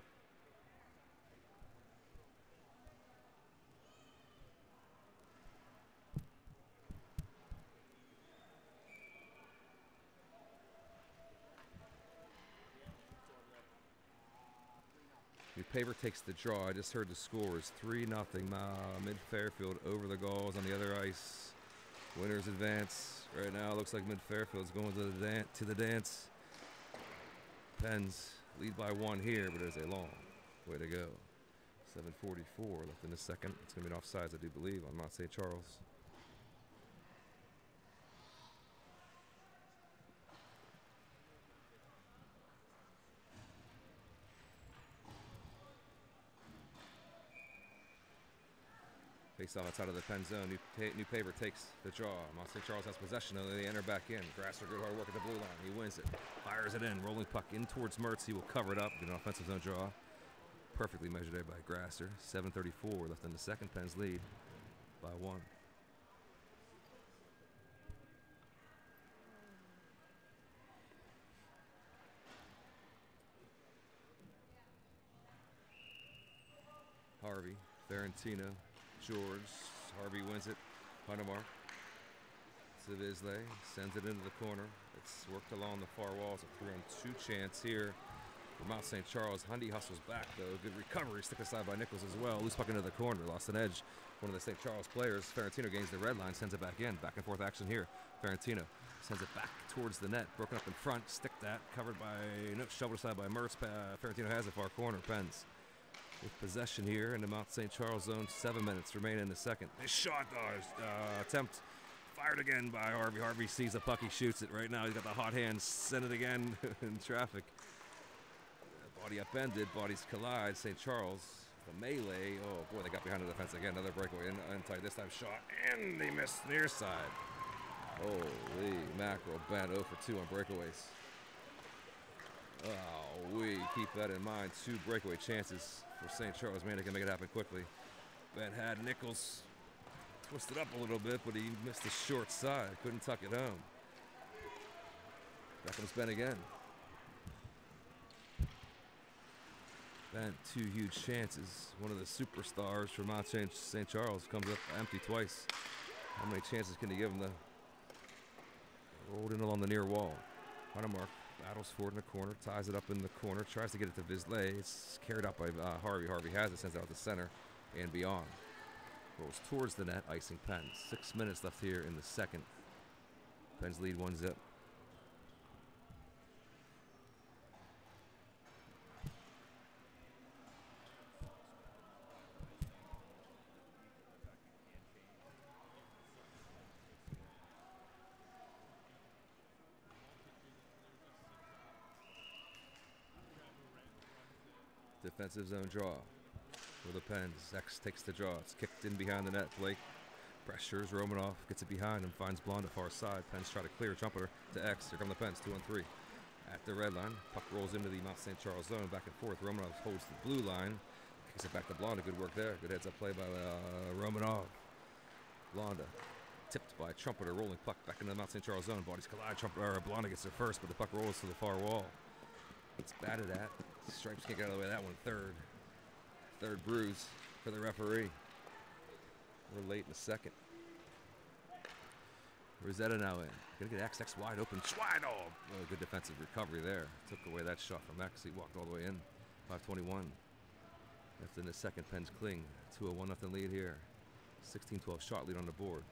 Newpaper takes the draw. I just heard the score is 3-0. Mid Fairfield over the Gauls on the other ice. Winners advance. Right now, it looks like Mid Fairfield's going to the dance. Pens lead by 1 here, but there's a long way to go. 7:44 left in the second. It's going to be an offsides, I do believe, on Mount St. Charles. Face off outside of the Penn zone. New Paver takes the draw. Mount St. Charles has possession, though they enter back in. Grasser, good hard work at the blue line. He wins it. Fires it in. Rolling puck in towards Mertz. He will cover it up. Get an offensive zone draw. Perfectly measured there by Grasser. 7:34 left in the second. Penn's lead by 1. Harvey, Ferentino, George. Harvey wins it. Huntermark. Zavisley sends it into the corner. It's worked along the far walls. A 3-on-2 chance here for Mount St. Charles. Hundy hustles back, though. Good recovery. Stick aside by Nichols as well. Loose puck into the corner. Lost an edge. One of the St. Charles players. Ferentino gains the red line. Sends it back in. Back and forth action here. Ferentino sends it back towards the net. Broken up in front. Stick that. Covered by shoveled aside by Mertz. Ferentino has it far corner. Pens with possession here in the Mount St. Charles zone. 7 minutes remain in the second. This shot attempt fired again by Harvey. Harvey sees the puck. He shoots it right now. He's got the hot hand. Send it again in traffic. Body upended. Bodies collide. St. Charles. The melee. Oh boy, they got behind the defense again. Another breakaway. Inside this time shot. And they missed near side. Holy mackerel. Bent 0 for 2 on breakaways. Oh, we keep that in mind. 2 breakaway chances for St. Charles. Man, they can make it happen quickly. Ben had Nichols twisted up a little bit, but he missed the short side. Couldn't tuck it home. Back comes Ben again. Ben, 2 huge chances. One of the superstars for Mount St. Charles comes up empty twice. How many chances can he give him? Rolled in along the near wall. Huntermark battles forward in the corner, ties it up in the corner, tries to get it to Visley. It's carried out by Harvey. Harvey has it, sends it out to center and beyond. Rolls towards the net, icing Penn. 6 minutes left here in the second. Penn's lead 1-0. Defensive zone draw for the Pens. X takes the draw. It's kicked in behind the net. Blake pressures Romanov, gets it behind him, finds Blonda far side. Pens try to clear Trumpeter to X. Here come the Pens, 2-on-3. At the red line, puck rolls into the Mount St. Charles zone, back and forth. Romanov holds the blue line, kicks it back to Blonda. Good work there. Good heads-up play by Romanov. Blonda tipped by Trumpeter, rolling puck back into the Mount St. Charles zone. Bodies collide. Blonda gets there first, but the puck rolls to the far wall. It's batted at. Stripes can't get out of the way of that one. Third bruise for the referee. We're late in the second. Rosetta now in. Gonna get X wide open. Schweidel! Oh, good defensive recovery there. Took away that shot from X. He walked all the way in. 5:21 left in the second. Pens cling. 2-1 nothing lead here. 16-12 shot lead on the board.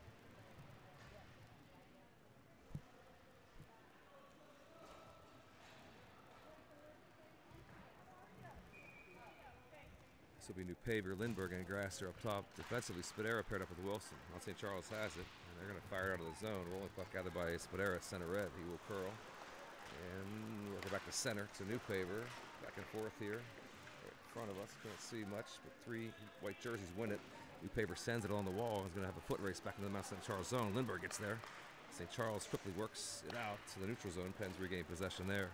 This will be New Paver, Lindbergh, and Grasser up top. Defensively, Spadera paired up with Wilson. Mount St. Charles has it, and they're going to fire it out of the zone. Rolling puck gathered by Spadera at center red. He will curl. And work it back to center to New Paver. Back and forth here. Right in front of us. Can't see much, but 3 white jerseys win it. New Paver sends it on the wall. He's going to have a foot race back into the Mount St. Charles zone. Lindbergh gets there. St. Charles quickly works it out to the neutral zone. Pens regain possession there.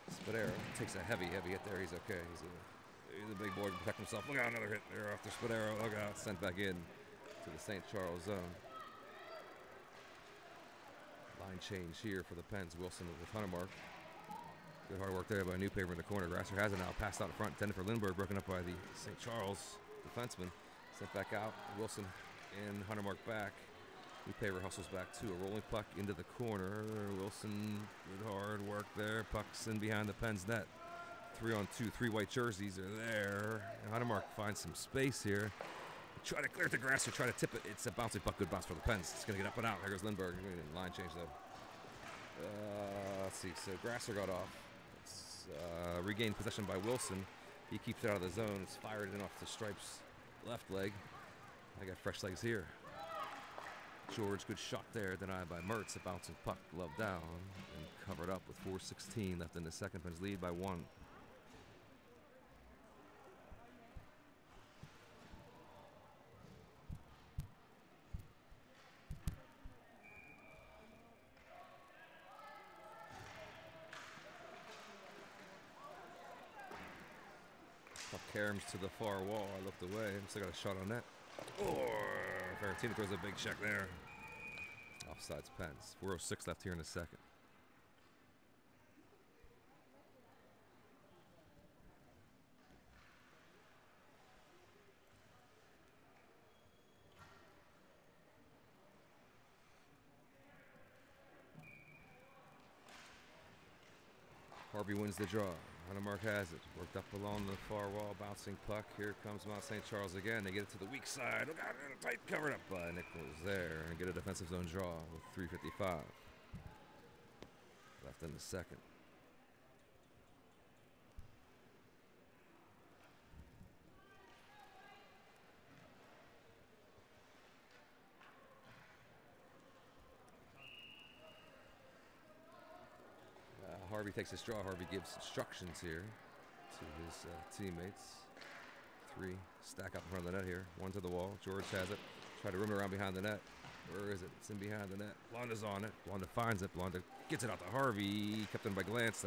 Spadera takes a heavy hit there. He's okay. He's a big boy to protect himself. Look out, another hit there after Spadera. Look out, sent back in to the St. Charles zone. Line change here for the Pens. Wilson with Huntermark. Good hard work there by New Paver in the corner. Grasser has it now. Passed out in front. Intended for Lindbergh. Broken up by the St. Charles defenseman. Sent back out. Wilson and Huntermark back. New Paver hustles back too. A rolling puck into the corner. Wilson, good hard work there. Puck's in behind the Pens net. 3-on-2, 3 white jerseys are there. And Huntermark finds some space here. Try to clear it to Grasser, try to tip it. It's a bouncing puck, good bounce for the Pens. It's going to get up and out. Here goes Lindbergh. Line change though. Let's see, so Grasser got off. It's regained possession by Wilson. He keeps it out of the zone. It's fired in off the Stripes' left leg. I got fresh legs here. George, good shot there, denied by Mertz. A bouncing puck, glove down, and covered up with 4:16 left in the second. Pens lead by 1. Caroms to the far wall. I looked away. Still got a shot on net. Oh, Ferentino throws a big check there. Offsides Pens. 4:06 left here in the second. Harvey wins the draw. Huntermark has it. Worked up along the far wall. Bouncing puck. Here comes Mount St. Charles again. They get it to the weak side. Look out. Tight covered up by Nichols there. And get a defensive zone draw with 3:55 left in the second. Harvey takes his draw. Harvey gives instructions here to his teammates. 3 stack up in front of the net here. 1 to the wall. George has it. Try to rim around behind the net. Where is it? It's in behind the net. Blonda's on it. Blonda finds it. Blonda gets it out to Harvey. Kept in by glance.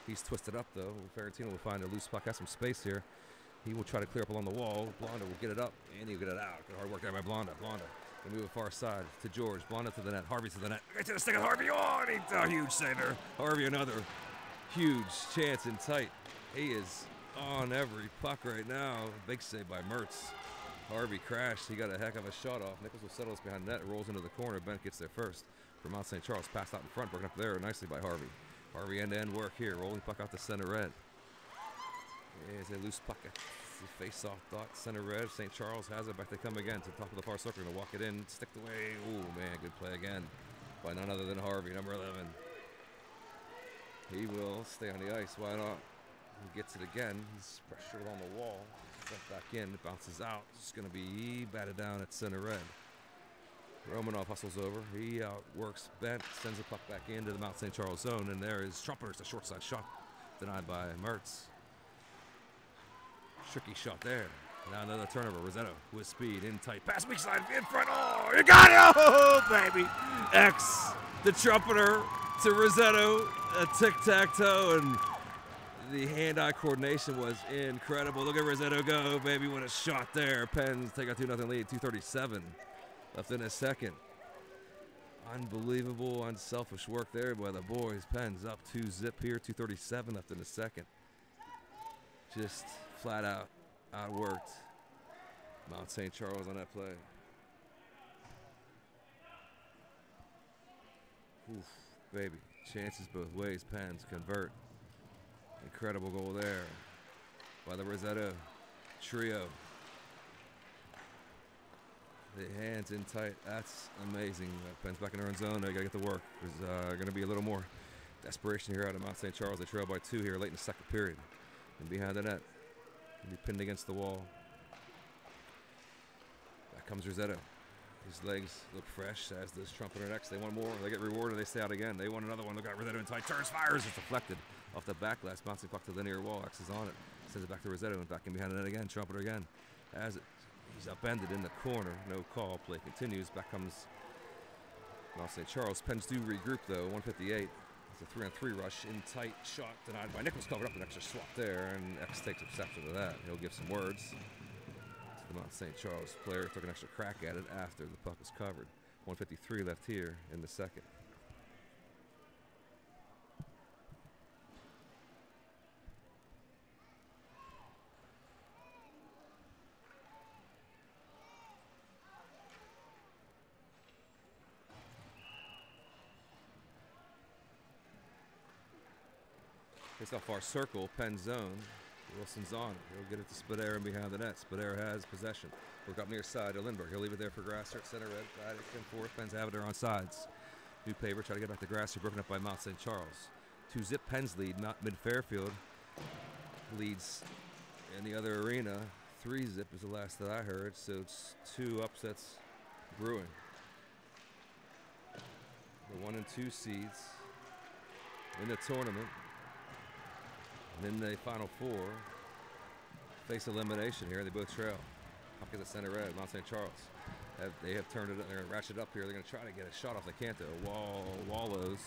He's twisted up though. Ferentino will find a loose puck. Has some space here. He will try to clear up along the wall. Blonda will get it up and he'll get it out. Good hard work there by Blonda. Blonda will move it far side to George. Blonda to the net. Harvey to the net. Right to the stick of Harvey. Oh, and he's a huge saver. Harvey another huge chance in tight. He is on every puck right now. Big save by Mertz. Harvey crashed. He got a heck of a shot off. Nichols will settle us behind the net. Rolls into the corner. Bent gets there first. For Mount St. Charles. Passed out in front. Broken up there nicely by Harvey. Harvey end-to-end work here. Rolling puck out to center red. There's a loose puck. Face-off dot. Center red. St. Charles has it. Back they come again to the top of the far circle. Going to walk it in. Stick away. Oh, man. Good play again by none other than Harvey. Number 11. He will stay on the ice. Why not? He gets it again. He's pressured along the wall. Sent back in. It bounces out. It's going to be batted down at center red. Romanov hustles over. He outworks Bent. Sends the puck back into the Mount St. Charles zone. And there is Trumpeter. It's a short side shot. Denied by Mertz. Tricky shot there. Now another turnover. Rosetto with speed. In tight. Pass weak side. In front. Oh, you got it. Oh, baby. X. The Trumpeter to Rosetto. A tic-tac-toe, and the hand-eye coordination was incredible. Look at Rosetto go, baby. What a shot there. Pens take a 2-0 lead. 2:37 left in a second. Unbelievable, unselfish work there by the boys. Pens up 2-0 here. 2:37 left in a second. Just flat out outworked Mount St. Charles on that play. Oof, baby. Chances both ways. Pens convert. Incredible goal there by the Rosetto trio. The hands in tight. That's amazing. Pens back in their own zone. They got to get to work. There's going to be a little more desperation here out of Mount St. Charles. They trail by 2 here late in the second period. And behind the net. Be pinned against the wall. Back comes Rosetto. His legs look fresh, as does Trumpeter next. They want more. They get rewarded. They stay out again. They want another one. Look at Rosetto in tight. Turns, fires. It's deflected off the back glass. Bouncing puck to the near wall. X is on it. Sends it back to Rosetto and back in behind the net again. Trumpeter again. As it. He's upended in the corner. No call. Play continues. Back comes Mount St. Charles. Pens do regroup though. 158. It's a 3-on-3 rush. In tight. Shot denied by Nichols. Covered up. An extra swap there. And X takes exception to that. He'll give some words. The Mount St. Charles player took an extra crack at it after the puck was covered. 1:53 left here in the second. It's off our circle, pen zone. Wilson's on it. He'll get it to Spadera and behind the net. Spadera has possession. Look up near side to Lindbergh. He'll leave it there for Grasser at center red. Guide it in forth. Pens have it there on sides. New paper. Try to get back to Grasser. Broken up by Mount St. Charles. 2-0 Pens lead. Mid Fairfield leads in the other arena. 3-0 is the last that I heard. So it's 2 upsets brewing. The 1 and 2 seeds in the tournament. And in the Final Four, face elimination here. They both trail. Puck at the center red. Mount St. Charles. They have turned it up. They're going to ratchet it up here. They're going to try to get a shot off the Canto. Wallows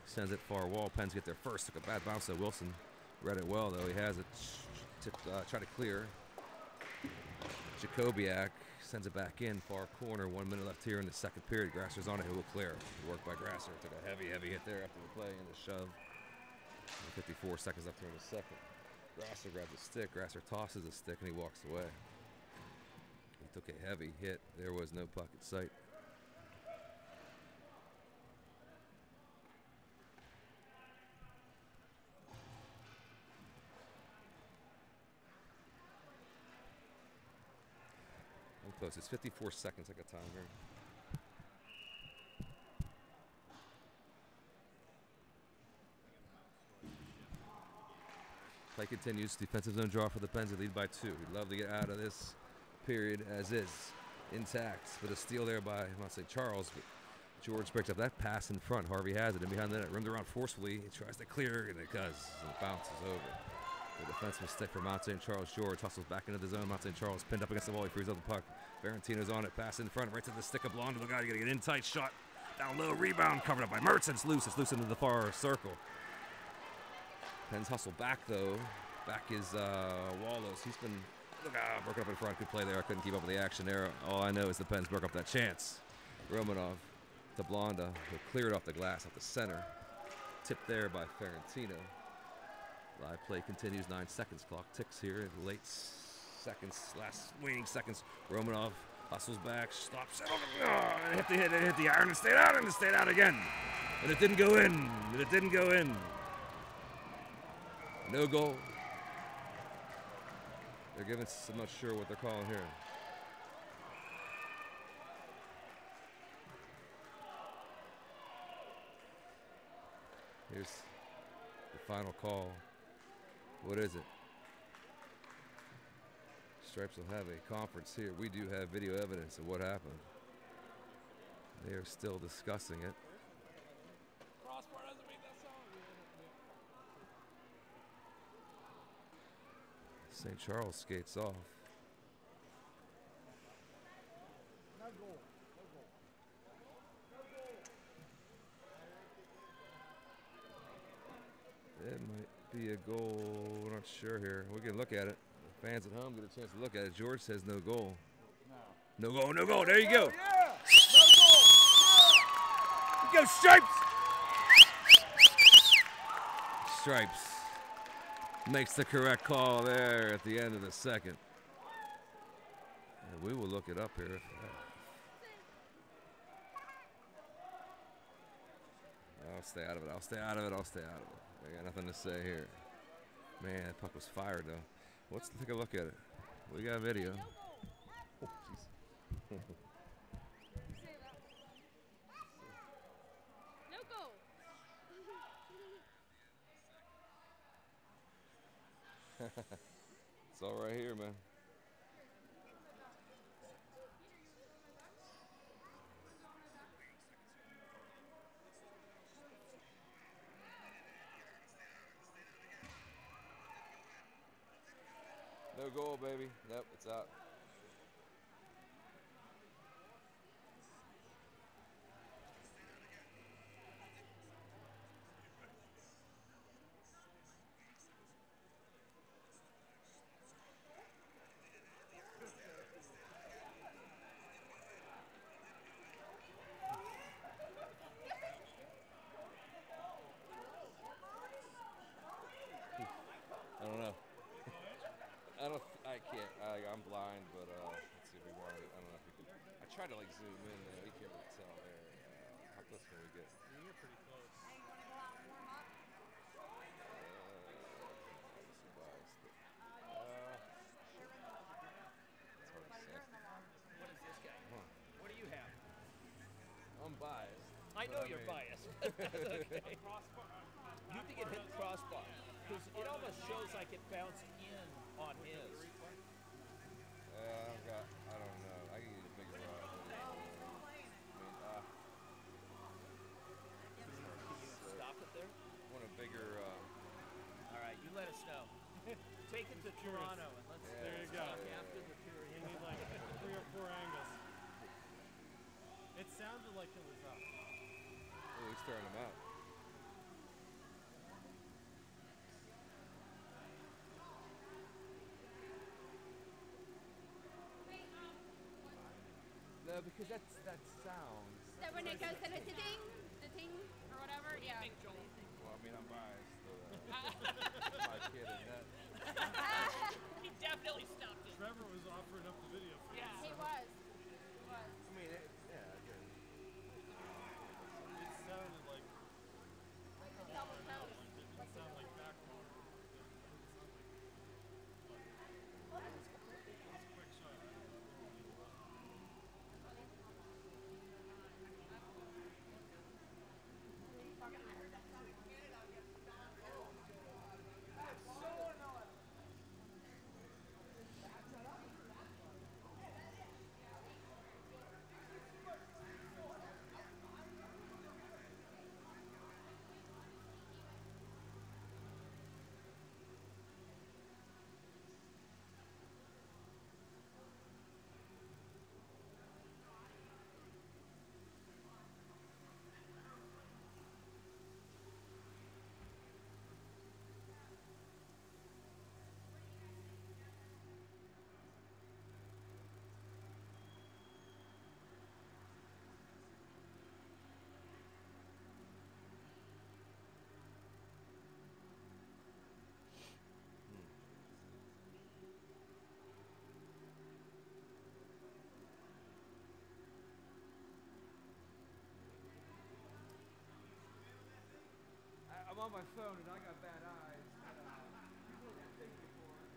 sends it far wall. Pens get there first. Took a bad bounce. So Wilson read it well, though. He has it. Try to clear. Jacobiak sends it back in, far corner. 1 minute left here in the second period. Grasser's on it. Who will clear? Work by Grasser. Took a heavy hit there after the play and the shove. 54 seconds left here in the second. Grasser grabs a stick. Grasser tosses a stick and he walks away. He took a heavy hit. There was no puck in sight. I'm close. It's 54 seconds. I got time here. Play continues. Defensive zone draw for the Pens. They lead by 2. We'd love to get out of this period as is. Intact. But a steal there by, I want to say Charles. But George breaks up that pass in front. Harvey has it. And behind the net, rimmed around forcefully. He tries to clear, and it does. And it bounces over. The defensive stick for Mount St. Charles. George hustles back into the zone. Mount St. Charles pinned up against the wall. He frees up the puck. Valentino's on it. Pass in front. Right to the stick of Blondo. The guy, you got to get in tight. Shot. Down low. Rebound. Covered up by Mertz. It's loose. It's loose into the far circle. Pens hustle back though. Back is Wallace. He's been broken up in front. Good play there. I couldn't keep up with the action there. All I know is the Pens broke up that chance. Romanov to Blonda. He'll clear it off the glass off the center. Tipped there by Ferrantino. Live play continues. 9 seconds. Clock ticks here. Late seconds. Last waning seconds. Romanov hustles back. Stops. It hit the iron and stayed out and it stayed out again. And it didn't go in. And it didn't go in. No goal. They're giving, I'm not sure what they're calling here. Here's the final call. What is it? Stripes will have a conference here. We do have video evidence of what happened. They are still discussing it. St. Charles skates off. No goal. It might be a goal. We're not sure here. We can look at it. The fans at home get a chance to look at it. George says no goal. No goal, no goal. There you go. Yeah! No goal! Yeah! Go Stripes! Stripes makes the correct call there at the end of the second. And we will look it up here. I'll stay out of it. I'll stay out of it. I'll stay out of it. I got nothing to say here. Man, that puck was fired though. Let's take a look at it. We got video. Oh, jeez. No goal. It's all right here, man. No goal, baby. Nope, it's out. I don't know. I can't. I'm blind, but let's see if we want it. I don't know if we can. I tried to like zoom in there. You can't really tell there. How close can we get? You're pretty close. Obviously biased, but, it's hard to say. What is this guy? Huh. What do you have? I'm biased. I know but you're mean- biased. Okay. You think it hit the crossbar? Because it almost shows like it bounced in on his. I don't know. I can use a bigger rod. Can you stop it there? Want a bigger. All right, you let us know. Take it to Toronto and let's Yeah, there you go. talk after the period. You need like 3 or 4 angles. It sounded like it was up. Oh, he's throwing him out. because that sounds. So when it goes to the ding, or whatever, yeah. Well, I mean, I'm biased. My kid and that. He definitely stopped it. Trevor was offering up the video for Yeah. He was. He was. I mean, yeah, I guess. It sounded like The double toes. it didn't sound like backbone. It's a quick shot. I'm on my phone and I got bad eyes. People are taking me for it.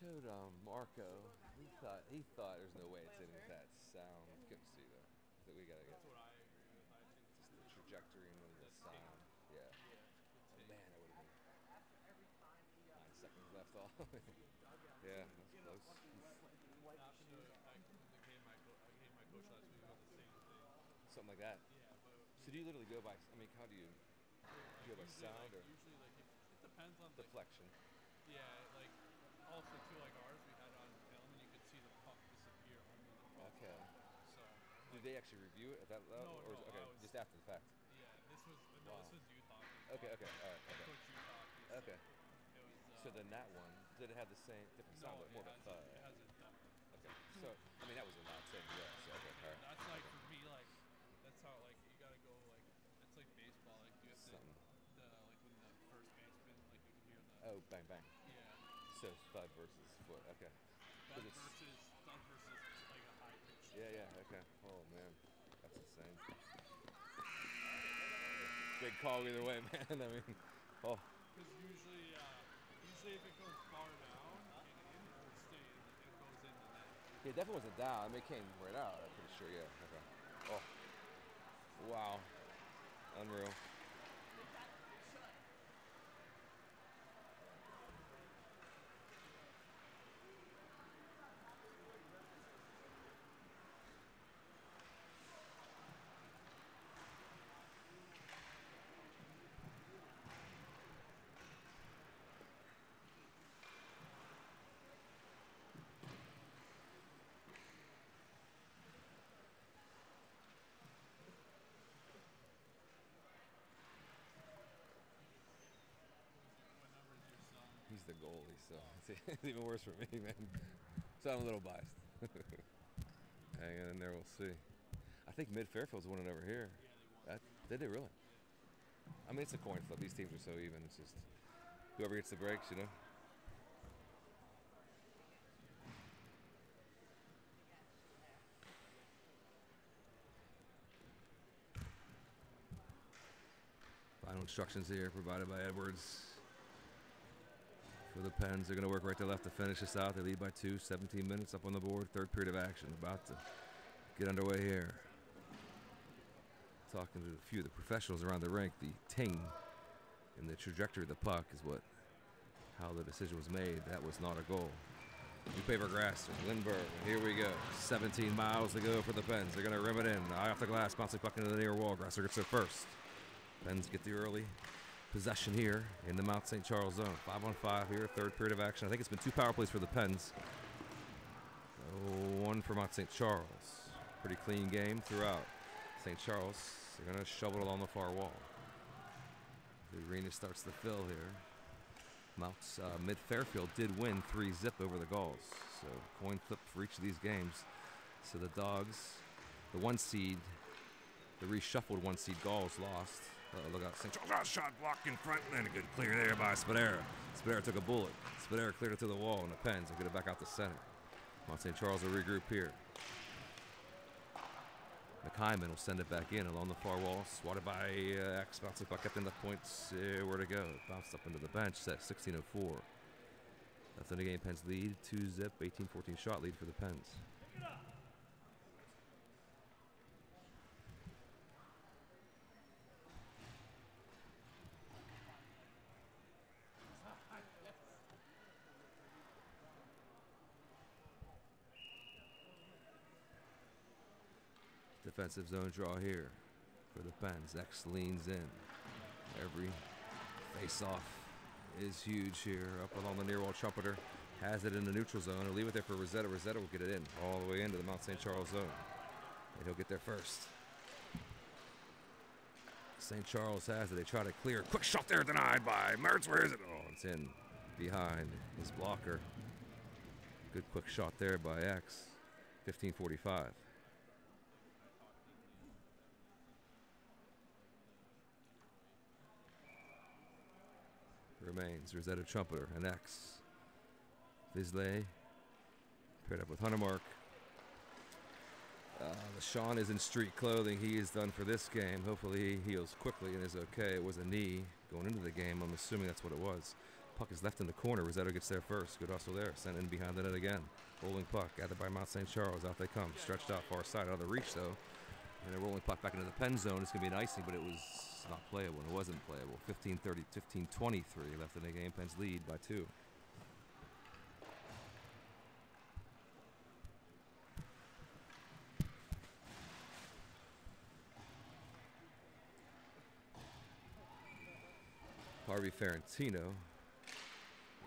showed Marco. He thought there's no way it's in with that sound. Couldn't see though. That we gotta get. That's what I agree with. I think Just the trajectory and then the sound. Yeah. Man, that would have been 9 seconds left off. Yeah, that's close. I gave my coach last week about the same thing. Something like that. Yeah, but So do you literally go by? I mean, how do you go by sound or usually like it depends on like, deflection? yeah, like also too like ours we had on film and you could see the puck disappear under the puck. Okay. So Do they actually review it at that level, No, or is no, it, okay, I was- just after the fact? yeah, this was Wow. this was youth hockey. Okay, okay, all right, okay. Coach youth hockey. Okay. So it was So then that one, did it have the same different sound, no, but more of a thud? it has a thud. Okay. So I mean that was a loud thing, yeah. So okay, all right. That's like for me, like that's how like you gotta go like it's like baseball. Like you have to Something. like when the first baseman like you can hear the Oh, bang bang. yeah So thud versus foot. Okay. thud it's- versus like a high pitch. Yeah, yeah. Okay. Oh man, that's insane. Big call either way, man. I mean, oh. Because usually if it goes far down, it will stay. It goes in the net. Yeah, it definitely wasn't down. I mean, it came right out. I'm pretty sure. Yeah. Okay. Oh. Wow. Unreal. What number is your son? He's the goalie, so it's even worse for me, man. So I'm a little biased. Hang in there, we'll see. I think Mid Fairfield's winning over here. Did they really? I mean, it's a coin flip. These teams are so even. It's just whoever gets the breaks, you know. Final instructions here provided by Edwards. For the Pens, they're going to work right to left to finish this out. They lead by 2, 17 minutes up on the board. Third period of action about to get underway here. Talking to a few of the professionals around the rink, the ting and the trajectory of the puck is how the decision was made. That was not a goal. New paper grass, Lindbergh. Here we go. 17 miles to go for the Pens. They're going to rim it in. Eye off the glass, bouncing puck into the near wall. Grasser gets it first. Pens get the early possession here in the Mount St. Charles zone. 5-on-5 here, third period of action. I think it's been 2 power plays for the Pens. 1 for Mount St. Charles. Pretty clean game throughout. St. Charles, they're going to shovel it along the far wall. The arena starts to fill here. Mounts Mid Fairfield did win 3-0 over the Gauls. So coin flip for each of these games. So the Dogs, the 1 seed, the reshuffled 1 seed Gauls lost. Look out, St. Charles, shot block in front, and a good clear there by Spadera. Spadera took a bullet. Spadera cleared it to the wall, and the Pens will get it back out the center. Mount St. Charles will regroup here. McHyman will send it back in along the far wall. Swatted by X. Bouncing puck kept in the points. Where to go? Bounced up into the bench. Set 16:04. Left in the game. Pens lead. 2-0. 18-14 shot lead for the Pens. Defensive zone draw here for the Pens. X leans in. Every face-off is huge here. Up along the near wall. Trumpeter has it in the neutral zone. He'll leave it there for Rosetta. Rosetta will get it in all the way into the Mount St. Charles zone. And he'll get there first. St. Charles has it. They try to clear. Quick shot there denied by Mertz. Where is it? Oh, it's in behind his blocker. Good quick shot there by X. 15:45. Remains Rosetta Trumpeter and X. Visley paired up with Huntermark. LeSean is in street clothing. He is done for this game. Hopefully he heals quickly and is okay. It was a knee going into the game. I'm assuming that's what it was. puck is left in the corner. Rosetto gets there first. Good hustle there. Sent in behind the net again. Rolling puck. Gathered by Mount St. Charles. Out they come. Stretched out far side. Out of the reach, though. And a rolling puck back into the pen zone. It's going to be an icing, but it was not playable. It wasn't playable. 15-30, 15-23 left in the game. Pens lead by 2. Harvey Ferentino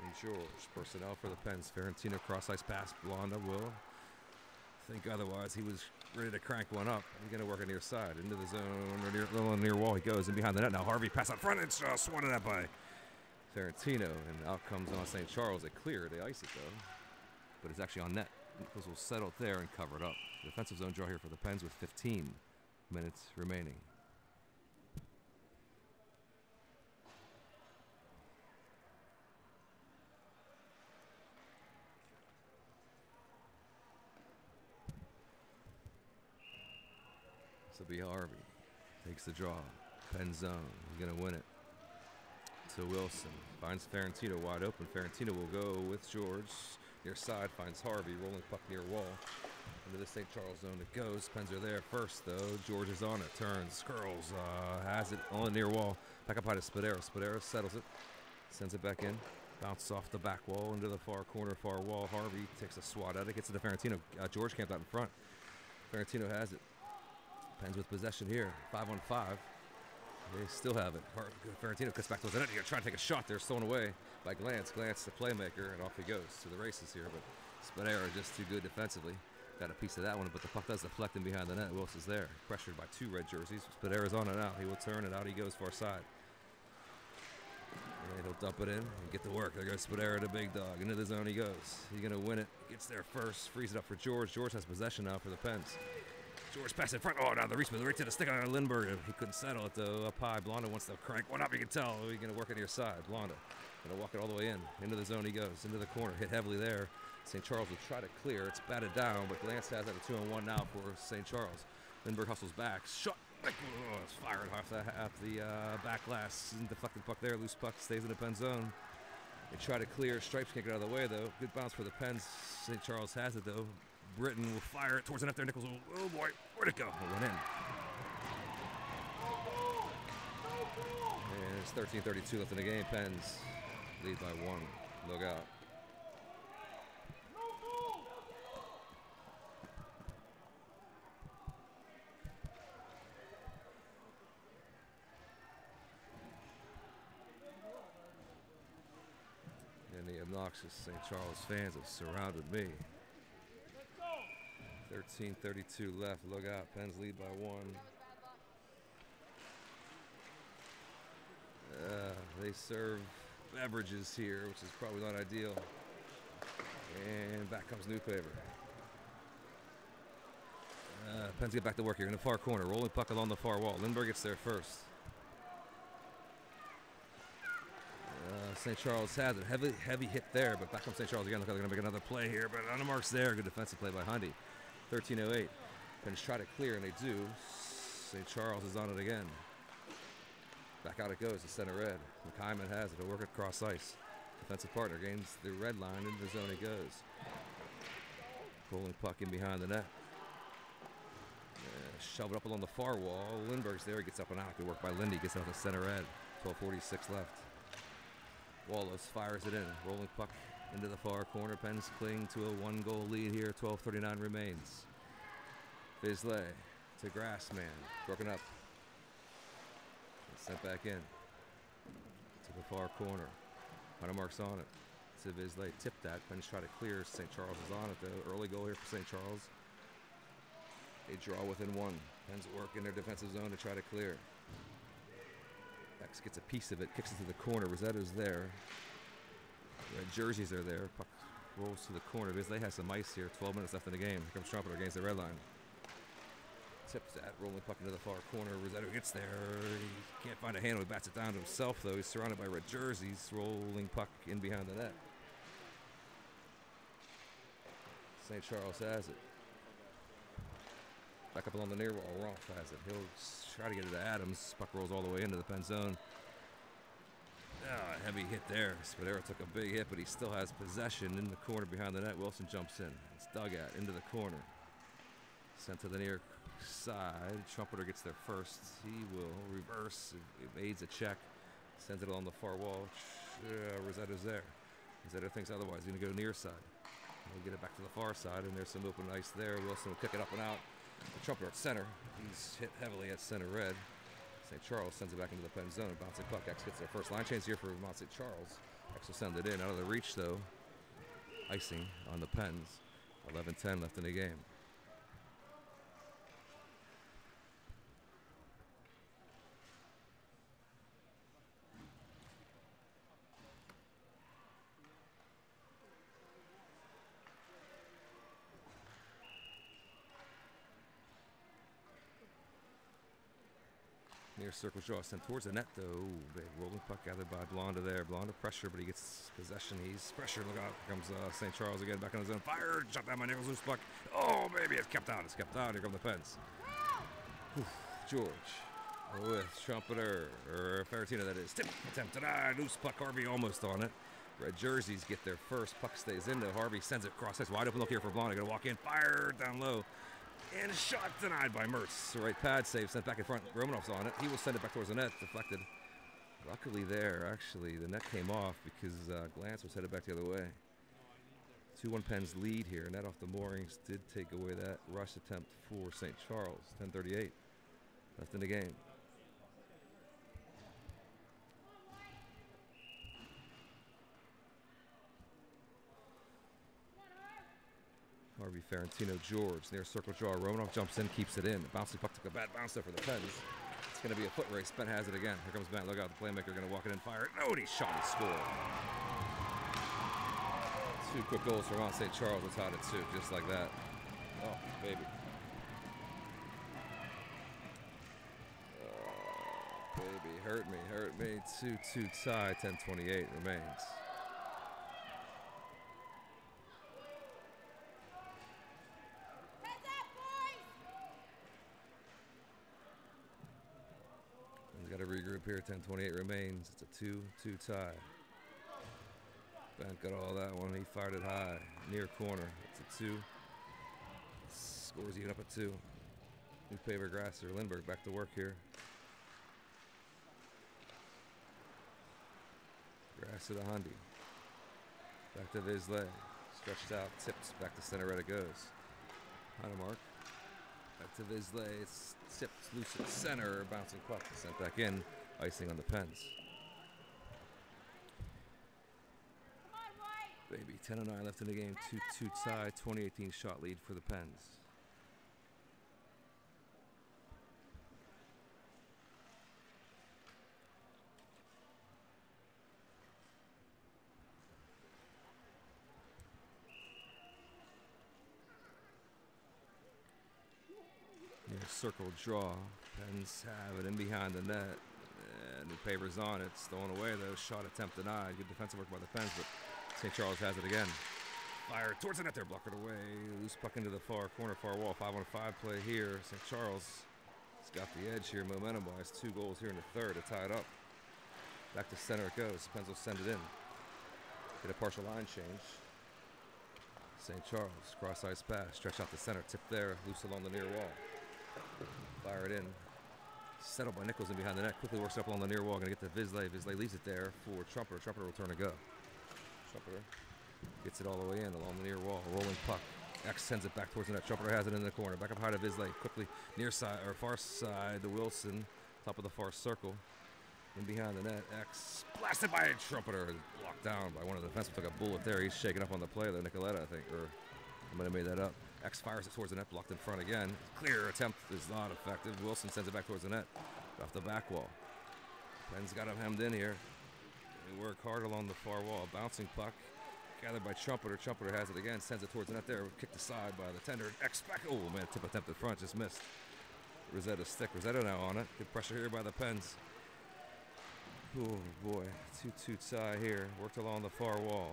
and George. Personnel for the Pens. Ferentino cross-ice pass. Blonda will think otherwise. He was ready to crank one up. He's going to work on near side. Into the zone, or near wall he goes. And behind the net now. Harvey pass out front. It's swatted at by Ferentino. And out comes on St. Charles. They clear. They ice it, though. But it's actually on net. Nichols will settle there and cover it up. Defensive zone draw here for the Pens with 15 minutes remaining. So B. Harvey takes the draw. Pen zone. He's going to win it. To Wilson. Finds Ferentino wide open. Ferentino will go with George. Near side. Finds Harvey. Rolling puck near wall. Into the St. Charles zone it goes. Pens are there first, though. George is on it. Turns. Curls. Has it on the near wall. Back up high to Spadera. Spadera settles it. Sends it back in. Bounces off the back wall into the far corner, far wall. Harvey takes a swat at it. Gets it to Ferentino. George camped out in front. Ferentino has it. Pens with possession here. 5-on-5. They still have it. Ferentino cuts back to the net. He's trying to take a shot there. Stolen away by Glantz. Glantz, the playmaker, and off he goes to the races here. But Spadera just too good defensively. Got a piece of that one, but the puck does deflect in behind the net. Wilson's there. Pressured by 2 red jerseys. Spadera's on and out. He will turn, and out he goes far side. And he'll dump it in and get to work. There goes Spadera, the big dog. Into the zone he goes. He's going to win it. Gets there first. Frees it up for George. George has possession now for the Pens. George pass in front. Oh, now the reach, right to the stick on Lindbergh. He couldn't settle it, though. Up high. Blonda wants to crank one up. You can tell. He's going to work it near side. Blonda going to walk it all the way in. Into the zone he goes. Into the corner. Hit heavily there. St. Charles will try to clear. It's batted down, but Glantz has it a 2-on-1 now for St. Charles. Lindbergh hustles back. Shot. Oh, it's firing off the back glass. Deflected puck there. Loose puck stays in the Pen zone. They try to clear. Stripes can't get out of the way, though. Good bounce for the Pens. St. Charles has it, though. Britton will fire it towards the net there. Nichols will, oh boy, where'd it go? It went in. And it's 13:32 left in the game. Pens lead by 1. Look out. And the obnoxious St. Charles fans have surrounded me. 13:32 left. Look out. Pens lead by 1. They serve beverages here, which is probably not ideal. And back comes Newpaper. Pens get back to work here in the far corner. Rolling puck along the far wall. Lindbergh gets there first. St. Charles has it. Heavy hit there, but back comes St. Charles again. Look, they're going to make another play here, but on the mark's there. Good defensive play by Hundy. 13:08. Pens try to clear, and they do. St. Charles is on it again. Back out it goes to center red. McKyman has it. He'll work it cross ice. Defensive partner gains the red line. Into the zone he goes. Rolling puck in behind the net. Shove it up along the far wall. Lindbergh's there. He gets up and out. Good work by Lindy. Gets out to center red. 12:46 left. Wallace fires it in. Rolling puck into the far corner. Pens cling to a 1-goal lead here. 12:39 remains. Bisley to Grassman. Broken up. Sent back in. To the far corner. Huntermark's on it. To Bisley. Tipped that. Pens try to clear. St. Charles is on it though. Early goal here for St. Charles. They draw within 1. Pens work in their defensive zone to try to clear. X gets a piece of it, kicks it to the corner. Rosetto's there. Red jerseys are there. Puck rolls to the corner. Bisley has some ice here. 12 minutes left in the game. Here comes Trumpeter against the red line. Tips that. Rolling puck into the far corner. Rosetto gets there. He can't find a handle. He bats it down to himself, though. He's surrounded by red jerseys. Rolling puck in behind the net. St. Charles has it. Back up along the near wall. Rolf has it. He'll try to get it to Adams. Puck rolls all the way into the Pen zone. Heavy hit there. Spadero took a big hit, but he still has possession in the corner behind the net. Wilson jumps in. It's dug at into the corner. Sent to the near side. Trumpeter gets there first. He will reverse. Evades a check. Sends it along the far wall. Rosetto's there. Rosetto thinks otherwise. He's going to go near side. He'll get it back to the far side, and there's some open ice there. Wilson will kick it up and out. The Trumpeter at center. He's hit heavily at center red. St. Charles sends it back into the pen zone. Bouncing puck. X gets their first line change here for Mont St. Charles. X will send it in. Out of the reach, though. Icing on the Pens. 11-10 left in the game. Near circle draw sent towards the net though. Ooh, big rolling puck gathered by Blonda there. Blonda pressure, but he gets possession. He's pressured. Look out. Here comes St. Charles again back on his own. Fired. Shot down by Nichols. Loose puck. Oh, baby. It's kept out. It's kept out. Here come the Pens. George with Trumpeter. Or Ferretina, that is. Tip. Attempt denied. Loose puck. Harvey almost on it. Red jerseys get their first. Puck stays in though. Harvey sends it across. That's wide open look here for Blonda. Going to walk in. Fired down low. And shot denied by Mertz. The right pad save sent back in front. Romanov's on it. He will send it back towards the net. Deflected. Luckily there, actually, the net came off because Glance was headed back the other way. 2-1 Pens lead here. Net off the moorings did take away that rush attempt for St. Charles. 10:38 left in the game. Harvey, Ferentino, George, near circle draw. Romanov jumps in, keeps it in. The bouncing puck took a bad bounce there for the Pens. It's going to be a foot race. Ben has it again. Here comes Ben. Look out, the playmaker going to walk it in, fire it. No, and he shot and scored. 2 quick goals for Mont St. Charles. It's hot at 2, just like that. Oh, baby. Oh, baby, hurt me. 2-2 tie, 10:28 remains. Got to regroup here. 10:28 remains. It's a 2-2 tie. Bent got all that one. He fired it high. Near corner. It's a 2. Scores even up at 2. New paver Grasser. Lindbergh back to work here. Grasser to Hundy. Back to Vizlay. Stretched out. Tips. Back to center. Red it goes. Heinemark. Back to Vizlay. It's tipped loose at center. Bouncing puck. Sent back in. Icing on the Pens. Baby, 10:09 left in the game. 2-2 tie. 2018 shot lead for the Pens. Circle draw. Pens have it in behind the net. And the paper's on it. Stolen away though. Shot attempt denied. Good defensive work by the Pens, but St. Charles has it again. Fired towards the net there. Blocked it away. Loose puck into the far corner, far wall. 5-on-5 play here. St. Charles has got the edge here momentum wise. 2 goals here in the third to tie it up. Back to center it goes. Pens will send it in. Get a partial line change. St. Charles. Cross ice pass. Stretch out the center. Tip there. Loose along the near wall. Fire it in. Settled by Nichols in behind the net. Quickly works up along the near wall. Going to get to Vizlay. Vizlay leaves it there for Trumpeter. Trumpeter will turn and go. Trumpeter gets it all the way in along the near wall. Rolling puck. X sends it back towards the net. Trumpeter has it in the corner. Back up high to Vizlay. Quickly near side or far side to Wilson. Top of the far circle. In behind the net. X blasted by a Trumpeter. Blocked down by one of the defensemen. Took a bullet there. He's shaking up on the play there. Nicoletta, I think. Or I might have made that up. X fires it towards the net, blocked in front again. Clear attempt is not effective. Wilson sends it back towards the net, off the back wall. Pens got him hemmed in here. They work hard along the far wall. Bouncing puck, gathered by Trumpeter. Trumpeter has it again, sends it towards the net there. Kicked aside by the tender. X back. Oh man, tip attempt in front, just missed. Rosetto's stick. Rosetto now on it. Good pressure here by the Pens. Oh boy, 2-2 tie here. Worked along the far wall.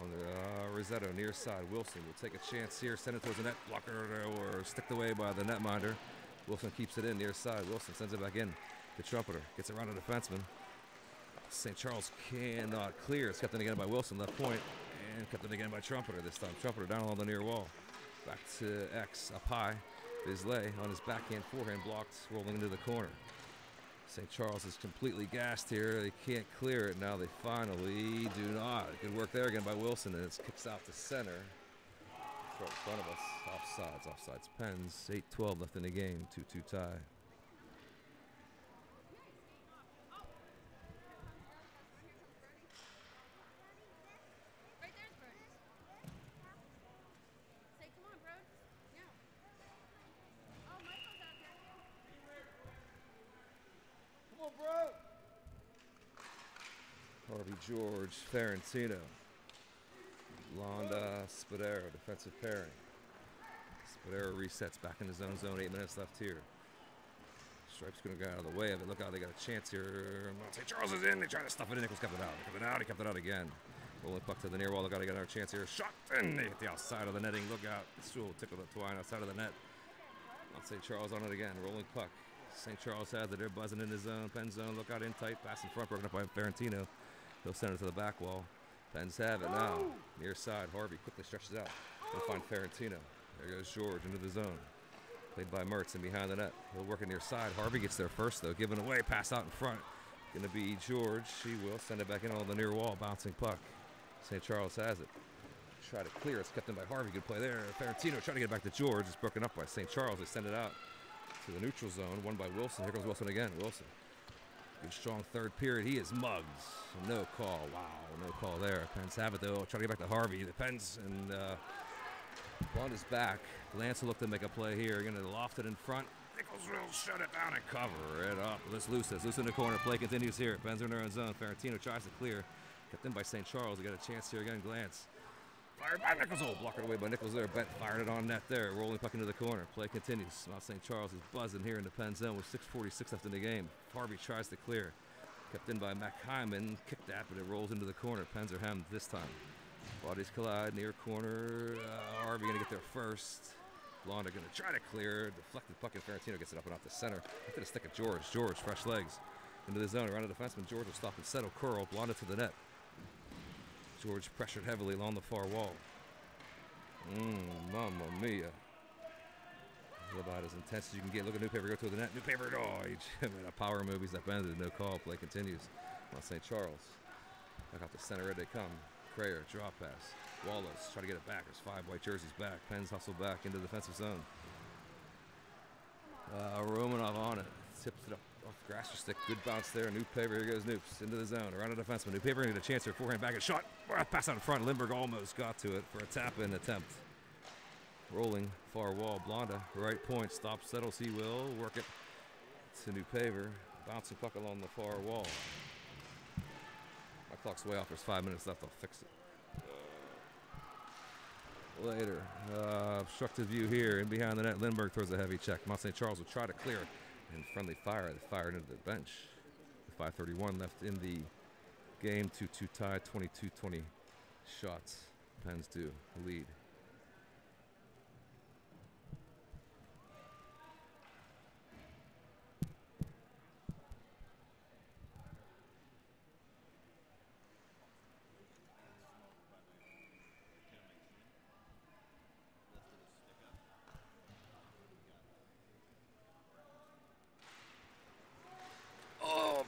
Rosetto near side. Wilson will take a chance here. Send it towards the net. Blocker or sticked away by the netminder. Wilson keeps it in near side. Wilson sends it back in to Trumpeter. Gets around a defenseman. St. Charles cannot clear. It's kept in again by Wilson, left point, and kept in again by Trumpeter this time. Trumpeter down along the near wall. Back to X, up high. Bisley on his backhand, forehand blocked, rolling into the corner. St. Charles is completely gassed here. They can't clear it. Now they finally do not. Good work there again by Wilson, and it kicks out to center. Right in front of us. Offsides. Pens. 8-12 left in the game. 2-2 tie. Right there's Brody. Say, come on, bro. Yeah. Oh, Michael's out there. Come on, bro. Harvey George, Ferentino. Londa, Spadero, defensive pairing. Spadero resets back in his own zone. 8 minutes left here. Stripes going to go out of the way of it. Look out, they got a chance here. St. Charles is in. They try to stuff it in. Nichols kept it out. He kept it out again. Rolling puck to the near wall. They got another chance here. Shot in. They hit the outside of the netting. Look out. Sewell tickled the twine outside of the net. St. Charles on it again. Rolling puck. St. Charles has it. They're buzzing in his zone. Penn zone. Look out in tight. Pass in front. Broken up by Ferentino. He'll send it to the back wall. Pens have it now. Near side. Harvey quickly stretches out. He'll find Ferentino. There goes George into the zone. Played by Mertz and behind the net. He'll work it near side. Harvey gets there first, though. Giving away. Pass out in front. Going to be George. She will send it back in on the near wall. Bouncing puck. St. Charles has it. Try to clear. It's kept in by Harvey. Good play there. Ferentino trying to get back to George. It's broken up by St. Charles. They send it out to the neutral zone. Won by Wilson. Here goes Wilson again. Wilson. Good strong third period. He is mugged. No call. Wow. No call there. Pens have it, though. Trying to get back to Harvey. The Pens and Bond is back. Lance will look to make a play here. Going to loft it in front. Nichols will shut it down and cover it up. Let's loose this. Loose in the corner. Play continues here. Pens are in their own zone. Ferentino tries to clear. Kept in by St. Charles. They got a chance here again. Glance. Fired by Nichols. Oh, blocked it away by Nichols there. Bent fired it on net there. Rolling puck into the corner. Play continues. Mount St. Charles is buzzing here in the Penn zone with 6:46 left in the game. Harvey tries to clear. Kept in by Mac Hyman. Kicked that, but it rolls into the corner. Pens are hemmed this time. Bodies collide. Near corner. Harvey going to get there first. Blonda going to try to clear. Deflected puck, and Ferentino gets it up and off the center. Look at the stick of George. George, fresh legs. Into the zone. Around the defenseman. George will stop and settle. Curl. Blonda to the net. George pressured heavily along the far wall. Mamma mia. About as intense as you can get. Look at Newpaper go to the net. Newpaper, oh, he made a power move. He's that bended. No call. Play continues. On St. Charles. Back out the center. Here they come. Crayer, drop pass. Wallace, try to get it back. There's 5 white jerseys back. Pens hustle back into the defensive zone. Romanov on it. Tips it up off the grasser stick. Good bounce there. Newpaper, here goes Noops. Into the zone. Around the defenseman. Newpaper get a chance here. Forehand back and shot. Pass out in front. Lindbergh almost got to it for a tap-in attempt. Rolling far wall. Blonda, right point. Stop, settles. He will work it to Newpaper. Bouncing puck along the far wall. My clock's way off. There's 5 minutes left. I'll fix it later. Obstructive view here. In behind the net. Lindbergh throws a heavy check. Mount St. Charles will try to clear it. And friendly fire. They fired into the bench. 5:31 left in the game. 2-2 tie. 22-20 shots. Pens do lead.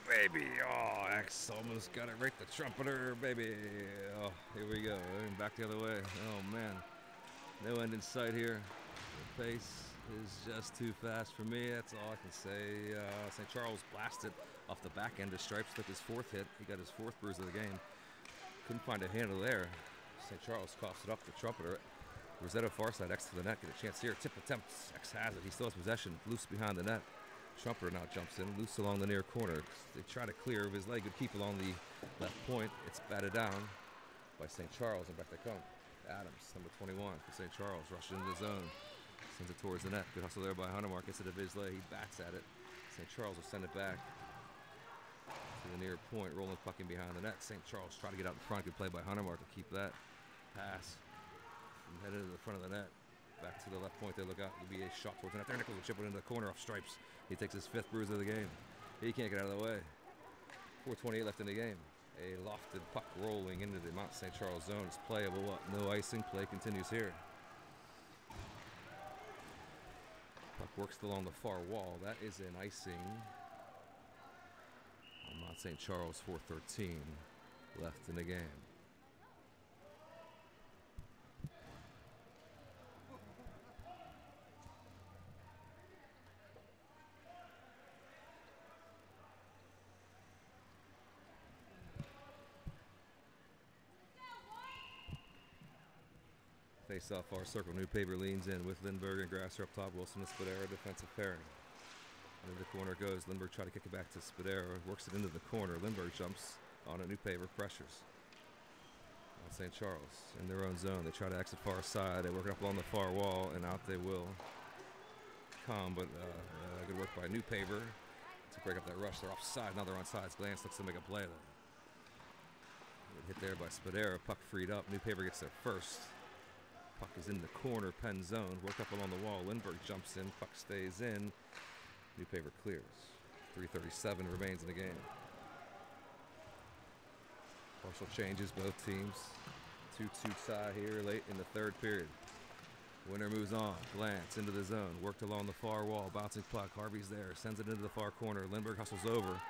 Baby, oh, X almost got it right. The trumpeter, baby. Oh, here we go. And back the other way. Oh, man. No end in sight here. The pace is just too fast for me. That's all I can say. St. Charles blasted off the back end of Stripes. Took his 4th hit. He got his 4th bruise of the game. Couldn't find a handle there. St. Charles coughs it up. The trumpeter. Rosetto far side. X to the net. Get a chance here. Tip attempts. X has it. He still has possession. Loose behind the net. Trumpeter now jumps in, loose along the near corner. They try to clear his leg, good keep along the left point. It's batted down by St. Charles, and back they come. Adams, number 21 for St. Charles, rushed into the zone, sends it towards the net. Good hustle there by Huntermark, gets it to Bisley, he bats at it. St. Charles will send it back to the near point, rolling puck in behind the net. St. Charles try to get out in front, good play by Huntermark to keep that pass from headed to the front of the net. Back to the left point, they look out, it'll be a shot towards the net. There, Nichols will chip it into the corner off Stripes. He takes his 5th bruise of the game. He can't get out of the way. 4:28 left in the game. A lofted puck rolling into the Mount St. Charles zone. It's playable. No icing. Play continues here. Puck works along the far wall. That is an icing on Mount St. Charles. 4:13 left in the game. Face off our circle. New Paver leans in with Lindbergh and Grasser up top. Wilson and Spadero, defensive pairing. Into the corner goes. Lindbergh try to kick it back to Spadero. Works it into the corner. Lindbergh jumps on a New Paver. Pressures. On St. Charles in their own zone. They try to exit far side. They work it up along the far wall, and out they will come. But good work by New Paver to break up that rush. They're offside. Now they're on sides. Glance looks to make a play though. Hit there by Spadero. Puck freed up. New Paver gets there first. Puck is in the corner, Penn zone. Worked up along the wall. Lindbergh jumps in. Puck stays in. New Paver clears. 3:37 remains in the game. Partial changes, both teams. 2-2 tie here late in the third period. Winner moves on. Glance into the zone. Worked along the far wall. Bouncing puck. Harvey's there. Sends it into the far corner. Lindbergh hustles over. And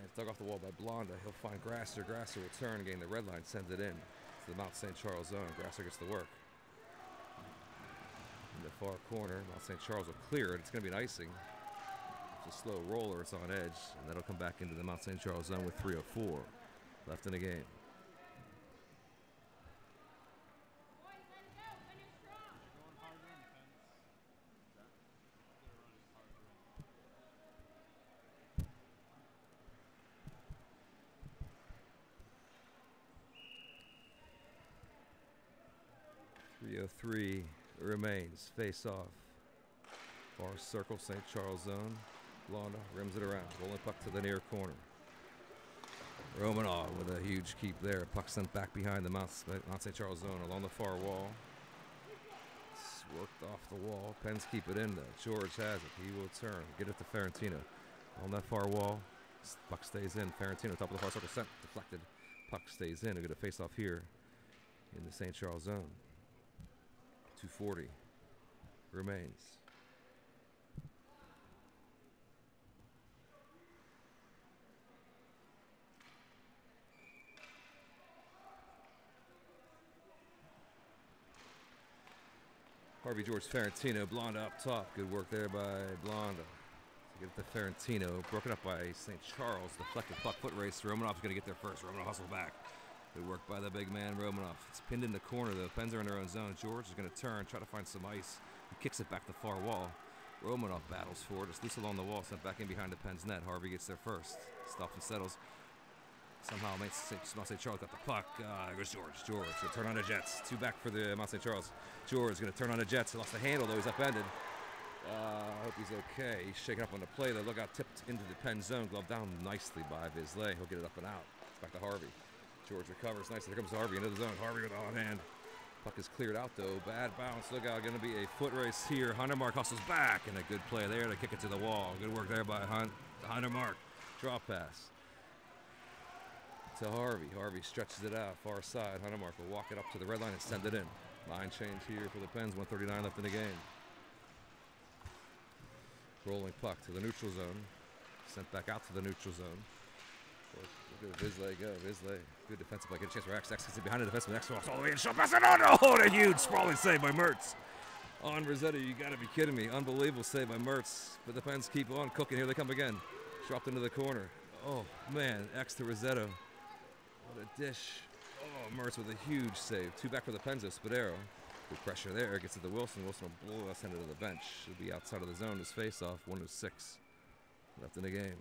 it's dug off the wall by Blonda. He'll find Grasser. Grasser will turn, gain the red line. Sends it in. The Mount St. Charles zone. Grasser gets the work. In the far corner, Mount St. Charles will clear it. It's going to be an icing. It's a slow roller. It's on edge. And that'll come back into the Mount St. Charles zone with 3:04 left in the game. Going harder on the fence. They're running harder. 3:03 remains. Face off. Far circle, St. Charles zone. Blonda rims it around. Rolling puck to the near corner. Romanov with a huge keep there. Puck sent back behind the Mount St. Charles zone along the far wall. It's worked off the wall. Pens keep it in though. George has it. He will turn. Get it to Ferentino. On that far wall. Puck stays in. Ferentino, top of the far circle, sent. Deflected. Puck stays in. We're going to face off here in the St. Charles zone. 2:40 remains. Harvey, George, Ferentino, Blonda up top. Good work there by Blonda. To get it to Ferentino. Broken up by St. Charles. Deflected puck, foot race. Romanov's going to get there first. Romanov hustle back. Good work by the big man, Romanov. It's pinned in the corner, though. Pens are in their own zone. George is going to turn, try to find some ice. He kicks it back the far wall. Romanov battles for it. It's loose along the wall, sent back in behind the Pens net. Harvey gets there first. Stops and settles. Somehow Mount St. Charles got the puck. There's George. George will turn on the Jets. Two back for the Mount St. Charles. George is going to turn on the Jets. He lost the handle, though. He's upended. I hope he's okay. He's shaking up on the play. The lookout tipped into the Penn zone. Glove down nicely by Vizlay. He'll get it up and out. It's back to Harvey. George recovers nicely. Here comes Harvey into the zone. Harvey with the on hand. Puck is cleared out, though. Bad bounce. Look out. Going to be a foot race here. Hunter Mark hustles back. And a good play there to kick it to the wall. Good work there by Hunter Mark. Draw pass to Harvey. Harvey stretches it out. Far side. Hunter Mark will walk it up to the red line and send it in. Line change here for the Pens. 1:39 left in the game. Rolling puck to the neutral zone. Sent back out to the neutral zone. Look at Vizlay go. Vizlay, good defensive play. Get a chance for X. X gets it behind the defenseman. X walks all the way in. Shot pass it on. Oh, what a huge sprawling save by Mertz. On Rossetti, you got to be kidding me. Unbelievable save by Mertz. But the Pens keep on cooking. Here they come again. Dropped into the corner. Oh, man. X to Rossetto. What a dish. Oh, Mertz with a huge save. Two back for the Pens of Spadero. Good pressure there. Gets it to Wilson. Wilson will blow us into the bench. Should be outside of the zone. His face off. 1:06 left in the game.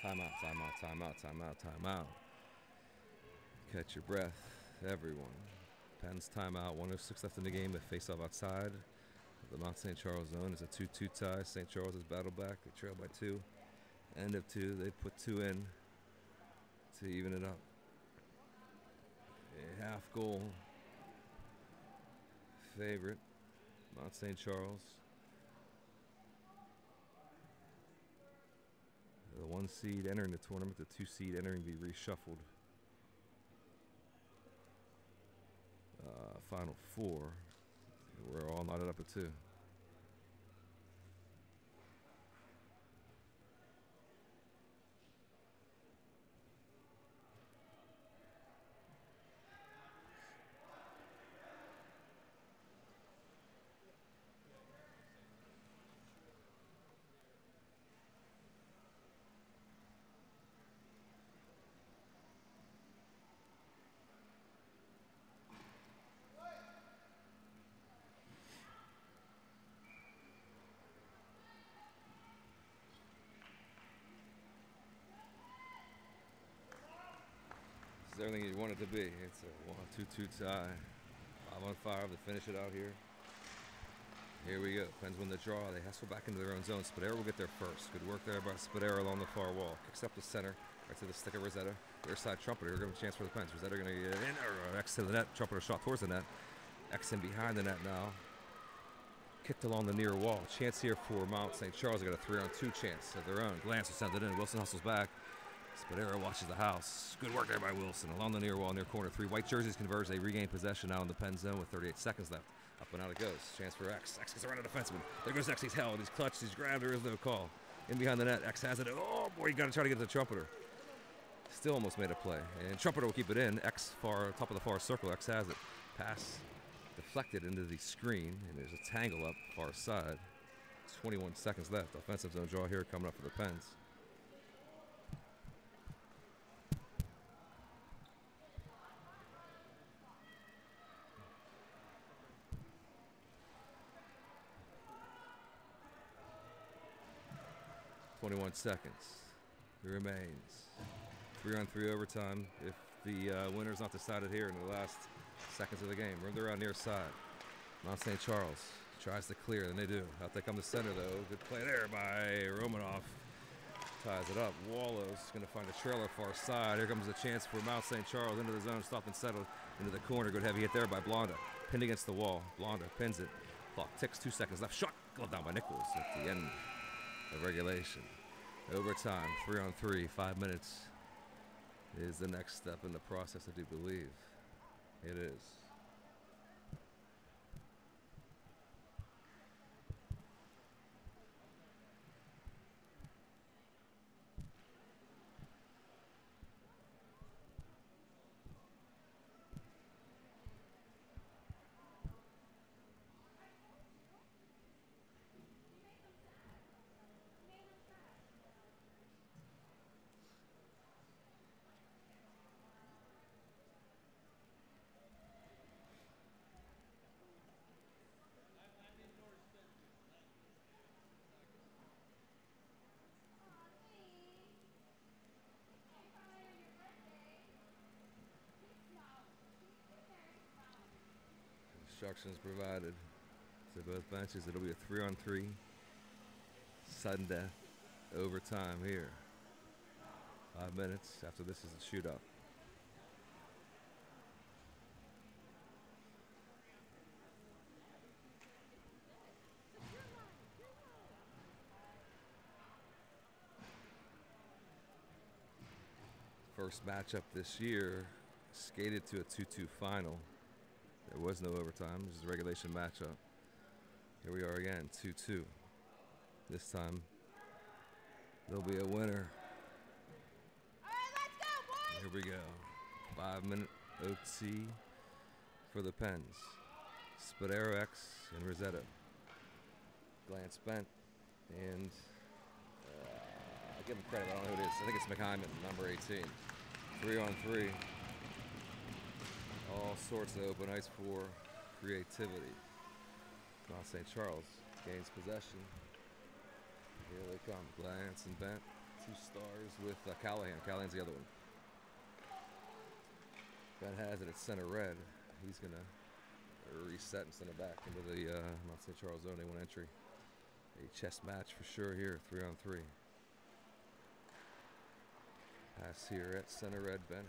Timeout, timeout, timeout, timeout, timeout. Catch your breath, everyone. Pens timeout, 1:06 left in the game. They face off outside the Mount St. Charles zone. It's a 2-2 tie. St. Charles has battled back. They trail by 2. End of 2, they put 2 in to even it up. A half goal favorite, Mount St. Charles. The 1 seed entering the tournament, the 2 seed entering the reshuffled Final 4. We're all knotted up at 2. Everything you want it to be. It's a 1-2-2 tie. 5-on-5 to finish it out here. Here we go. Pens win the draw. They hustle back into their own zone. Spadero will get there first. Good work there by Spadero along the far wall. Kicks up the center, right to the stick of Rosetta. Their side Trumpeter. Give him a chance for the Pens. Rosetta going to get in. X to the net. Trumpeter shot towards the net. X in behind the net now. Kicked along the near wall. Chance here for Mount St. Charles. They got a 3-on-2 chance of their own. Glance will send it in. Wilson hustles back. Spadero watches the house. Good work there by Wilson. Along the near wall, near corner 3. White jerseys converge. They regain possession now in the Pen zone with 38 seconds left. Up and out it goes. Chance for X. X gets around a defenseman. There goes X. He's held. He's clutched. He's grabbed. There is no call. In behind the net. X has it. Oh, boy. You got to try to get to the Trumpeter. Still almost made a play. And Trumpeter will keep it in. X far, top of the far circle. X has it. Pass deflected into the screen. And there's a tangle up far side. 21 seconds left. Offensive zone draw here coming up for the Pens. Seconds. It remains 3-on-3 overtime. If the winner's not decided here in the last seconds of the game. Room around near side. Mount St. Charles tries to clear, and they do. Out they come to center though. Good play there by Romanoff. Ties it up. Wallows going to find a trailer far side. Here comes a chance for Mount St. Charles into the zone. Stopped and settled into the corner. Good heavy hit there by Blonda. Pinned against the wall. Blonda pins it. Clock ticks. 2 seconds left. Shot glove down by Nichols at the end of regulation. Overtime, 3-on-3, 5 minutes is the next step in the process, I do believe. It is. Instructions provided to both benches. It'll be a 3-on-3 sudden death overtime here. 5 minutes after this is a shootout. First matchup this year, skated to a 2-2 final. There was no overtime. This is a regulation matchup. Here we are again, 2-2. This time, there'll be a winner. All right, let's go, boys! Here we go. 5-minute OT for the Pens. Spadero, X, and Rosetta. Glance bent, and I'll give him credit. I don't know who it is. I think it's McHyman, number 18. 3-on-3. All sorts of open ice for creativity. Mount St. Charles gains possession. Here they come. Glance and Bent. 2 stars with Callahan. Callahan's the other one. Bent has it at center red. He's going to reset and send it back into the Mount St. Charles zone. They want entry. A chess match for sure here. 3-on-3. Pass here at center red. Bent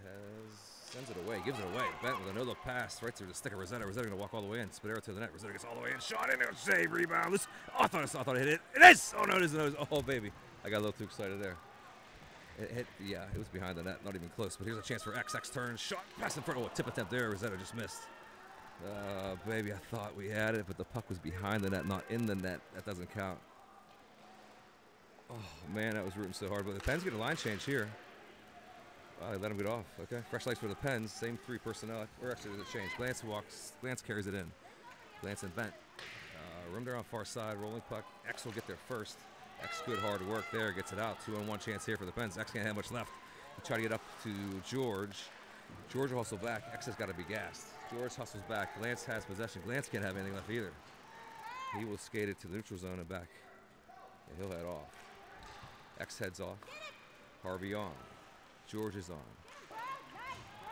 sends it away, gives it away. Bent with a no-look pass right through the stick of Rossetto. Rossetto going to walk all the way in. Spadero to the net. Rossetto gets all the way in. Shot in. Save. Rebound. Oh, I thought it hit it. It is! Oh, no, it isn't. Oh, baby. I got a little too excited there. It hit, yeah, it was behind the net. Not even close. But here's a chance for X. X turns. Shot. Pass in front. Oh, a tip attempt there. Rossetto just missed. Baby, I thought we had it, but the puck was behind the net, not in the net. That doesn't count. Oh, man, that was rooting so hard. But the Pens get a line change here. Wow, they let him get off. Okay, fresh lights for the Pens. Same 3 personnel. Or actually, there's a change. Glance walks. Glance carries it in. Glance and Bent. Room there on far side. Rolling puck. X will get there first. X good hard work there. Gets it out. 2-on-1 chance here for the Pens. X can't have much left. He tried to get up to George. George will hustle back. X has got to be gassed. George hustles back. Glance has possession. Glance can't have anything left either. He will skate it to the neutral zone and back. And he'll head off. X heads off. Harvey on. George is on.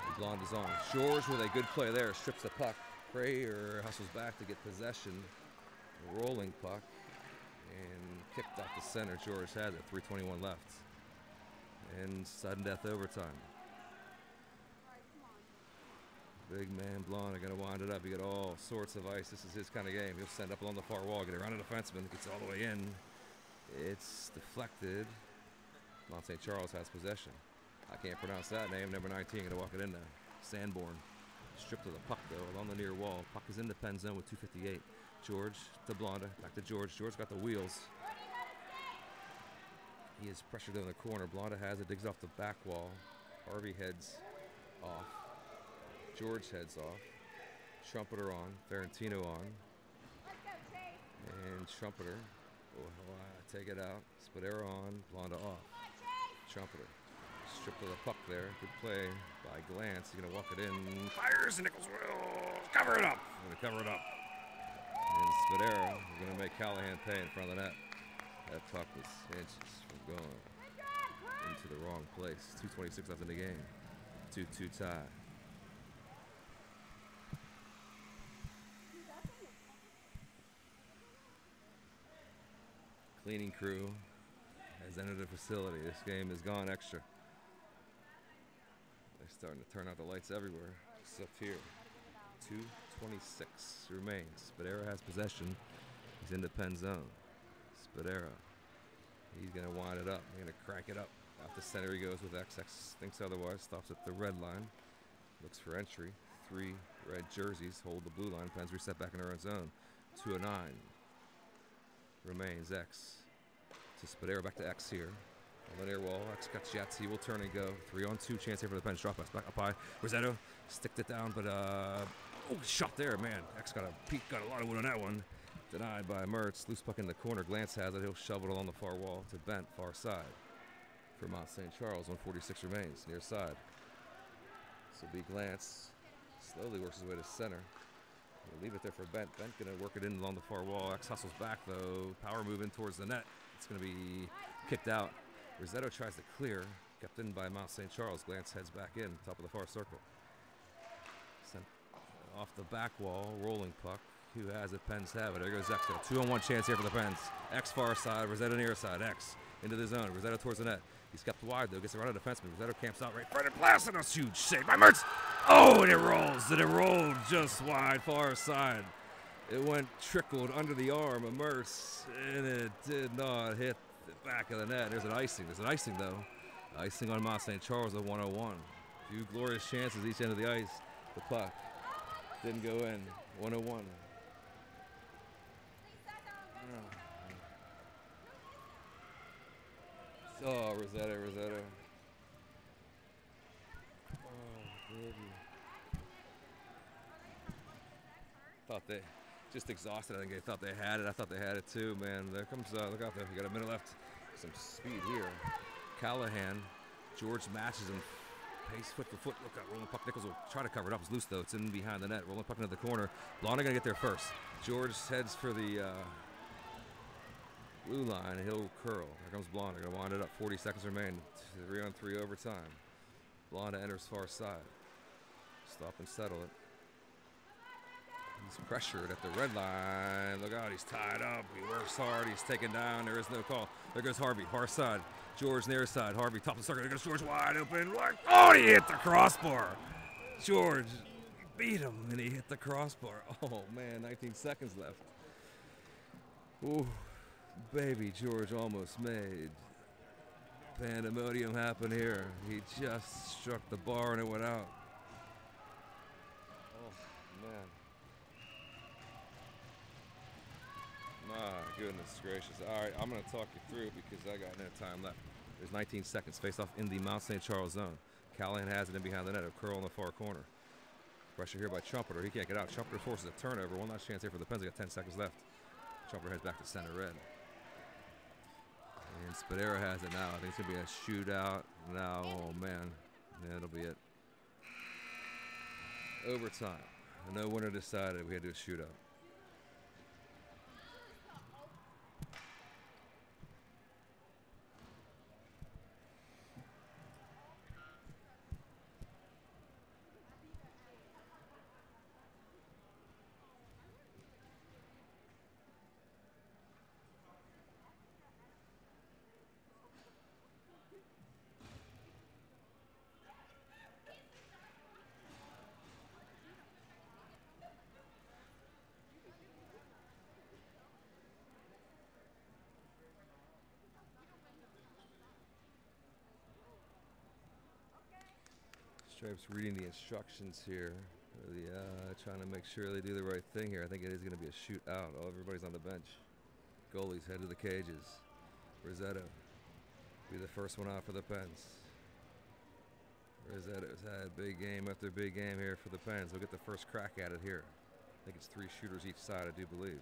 And Blonde is on. George with a good play there. Strips the puck. Prayer hustles back to get possession. A rolling puck. And kicked out the center. George has it. 3:21 left. And sudden death overtime. Big man Blonde are going to wind it up. He got all sorts of ice. This is his kind of game. He'll send up along the far wall, get around a defenseman, gets all the way in. It's deflected. Mount St. Charles has possession. I can't pronounce that name. Number 19 going to walk it in there. Sanborn. Stripped of the puck, though, along the near wall. Puck is in the pen zone with 2:58. George to Blonde. Back to George. George got the wheels. He is pressured in the corner. Blonde has it. Digs off the back wall. Harvey heads off. George heads off. Trumpeter on. Ferrantino on. And Trumpeter will take it out. Spadero on. Blonde off. Trumpeter. Stripped of the puck there. Good play by Glance. He's going to walk it in. Fires and Nichols will cover it up. Going to cover it up. And Spadero is going to make Callahan pay in front of the net. That puck was inches from going into the wrong place. 2:26 left in the game. 2-2 tie. Cleaning crew has entered the facility. This game has gone extra. They're starting to turn out the lights everywhere, except here. 2:26 remains. Spadero has possession. He's in the pen zone. Spadero. He's going to wind it up. He's going to crank it up. Out the center he goes with X. X thinks otherwise. Stops at the red line. Looks for entry. 3 red jerseys hold the blue line. Pens reset back in their own zone. 2:09 remains. X to Spadero. Back to X here. On the near wall. X got jets. He will turn and go. 3-on-2 chance here for the Pens. Drop pass back up high. Rossetto sticked it down, but shot there, man. X got a lot of wood on that one. Denied by Mertz. Loose puck in the corner. Glance has it. He'll shovel it along the far wall to Bent, far side. For Mount St. Charles, 146 remains, near side. This will be Glance. Slowly works his way to center. We'll leave it there for Bent. Bent going to work it in along the far wall. X hustles back, though. Power move in towards the net. It's going to be kicked out. Rossetto tries to clear. Kept in by Mount St. Charles. Glance heads back in, top of the far circle. Sent off the back wall, rolling puck. Who has it? Pens have it. There goes X. Got a 2-on-1 chance here for the Pens. X far side, Rossetto near side. X into the zone. Rossetto towards the net. He's kept wide, though. Gets around a defenseman. Rossetto camps out right front and blasts, and a huge save by Mertz. Oh, and it rolls. And it rolled just wide, far side. It went trickled under the arm of Mertz, and it did not hit the back of the net. There's an icing. There's an icing, though. Icing on Mount St. Charles at 101. A few glorious chances each end of the ice. The puck didn't go in. 101. Oh, Rossetto. Oh, baby. Thought they just exhausted. I think they thought they had it. I thought they had it too, man. There comes, look out there. You got a minute left. Some speed here. Callahan. George matches him. Pace foot for foot. Look out. Rolling puck. Nichols will try to cover it up. It's loose, though. It's in behind the net. Rolling puck into the corner. Blonde going to get there first. George heads for the blue line. He'll curl. Here comes Blonde. They're going to wind it up. 40 seconds remain. 3-on-3 overtime. Blonde enters far side. Stop and settle it. He's pressured at the red line. Look out. He's tied up. He works hard. He's taken down. There is no call. There goes Harvey. Far side. George near side. Harvey top of the circle. There goes George wide open. Oh, he hit the crossbar. George beat him, and he hit the crossbar. Oh, man, 19 seconds left. Ooh, baby George almost made pandemonium happen here. He just struck the bar, and it went out. Oh, man. My goodness gracious. All right, I'm going to talk you through because I got no time left. There's 19 seconds. Face off in the Mount St. Charles zone. Callahan has it in behind the net. A curl in the far corner. Pressure here by Trumpeter. He can't get out. Trumpeter forces a turnover. One last chance here for the Pens. They got 10 seconds left. Trumpeter heads back to center red. And Spadera has it now. I think it's going to be a shootout. Now, oh, man. That'll be it. Overtime. No winner decided. We had to do a shootout. Stripes reading the instructions here. Trying to make sure they do the right thing here. I think it is going to be a shootout. Oh, everybody's on the bench. Goalies head to the cages. Rossetto be the first one out for the Pens. Rossetto's had big game after big game here for the Pens. They'll get the first crack at it here. I think it's 3 shooters each side, I do believe.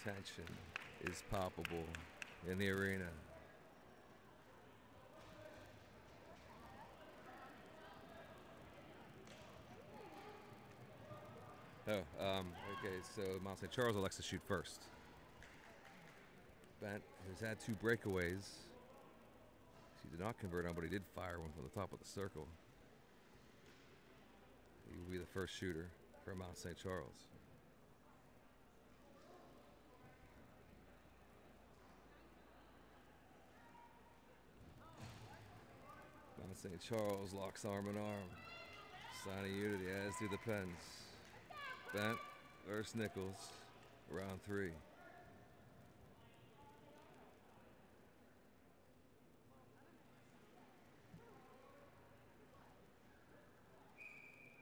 Tension is palpable in the arena. Okay, so Mount St. Charles elects to shoot first. Bent, who's had 2 breakaways. He did not convert on, but he did fire one from the top of the circle. He will be the first shooter for Mount St. Charles. Mount St. Charles locks arm in arm. Sign of unity, as do the Pens. Bent versus Nichols, round 3.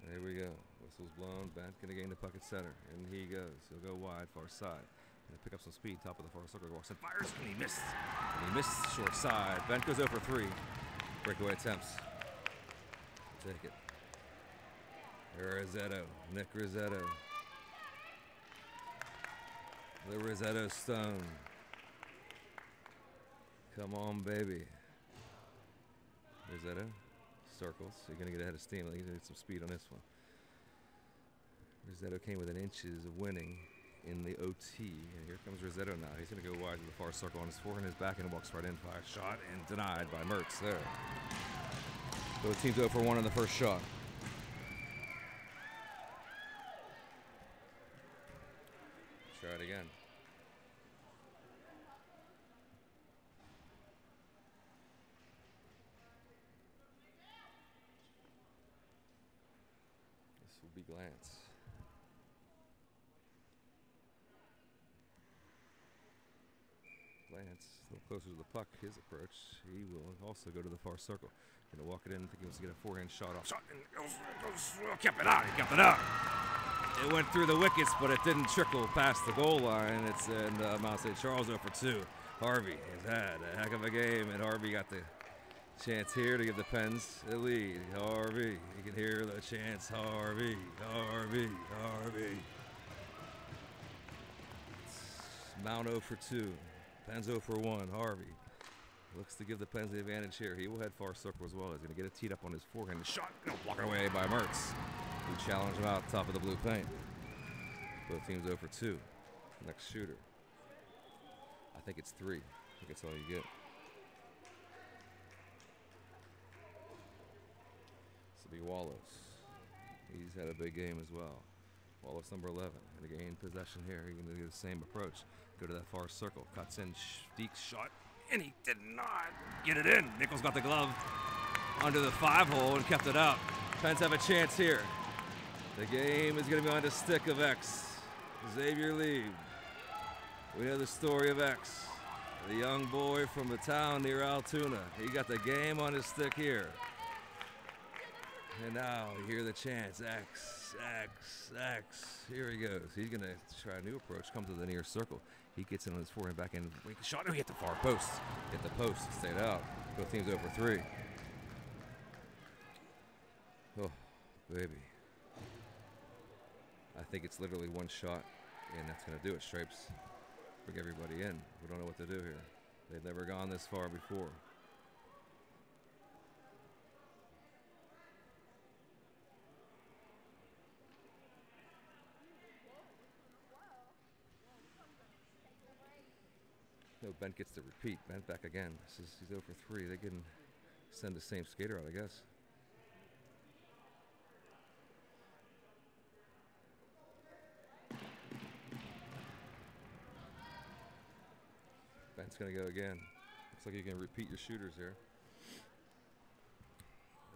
There we go. Whistle's blown. Bent gonna gain the puck at center, and he goes. He'll go wide, far side. Gonna pick up some speed, top of the far circle. Walks and fires, and he missed. And he missed short side. Bent goes over 3. Breakaway attempts. Take it. Rossetto, Nick Rossetto. The Rossetto Stone. Come on, baby. Rossetto, circles. You're going to get ahead of steam. He's going to need some speed on this one. Rossetto came within inches of winning in the OT. And here comes Rossetto now. He's going to go wide to the far circle on his forehand, his backhand, and walks right in. Fire shot and denied by Mertz there. Both teams 0 for 1 on the first shot. Try it again. This will be Glantz. Glantz, a little closer to the puck, his approach. He will also go to the far circle. Gonna walk it in, I think he wants to get a forehand shot off. Shot, and kept it out, he kept it out. It went through the wickets, but it didn't trickle past the goal line. It's in Mount St. Charles 0 for 2. Harvey has had a heck of a game, and Harvey got the chance here to give the Pens a lead. Harvey, you can hear the chants. Harvey, Harvey, Harvey. It's Mount 0 for 2. Pens 0 for 1. Harvey looks to give the Pens the advantage here. He will head far circle as well. He's going to get it teed up on his forehand. Shot, blocked away by Mertz, who challenged him out top of the blue paint. Both teams 0 for 2. Next shooter. I think it's 3. I think that's all you get. This will be Wallace. He's had a big game as well. Wallace number 11. Going to gain possession here. He's going to do the same approach. Go to that far circle. Cuts in. Deeks shot. And he did not get it in. Nichols got the glove under the 5-hole and kept it out. Pens have a chance here. The game is going to be on the stick of X. Xavier Lieb. We know the story of X. The young boy from the town near Altoona. He got the game on his stick here. And now you hear the chants, X, X, X. Here he goes. He's going to try a new approach, come to the near circle. He gets in on his forehand, back in. Shot, he hit the far post. Hit the post, stayed out. Both teams over 3. Oh, baby. I think it's literally one shot, and that's going to do it. Stripes, bring everybody in. We don't know what to do here. They've never gone this far before. No, Bent gets to repeat. Bent back again. He's 0 for 3. They can send the same skater out, I guess. Bent's going to go again. Looks like you can repeat your shooters here.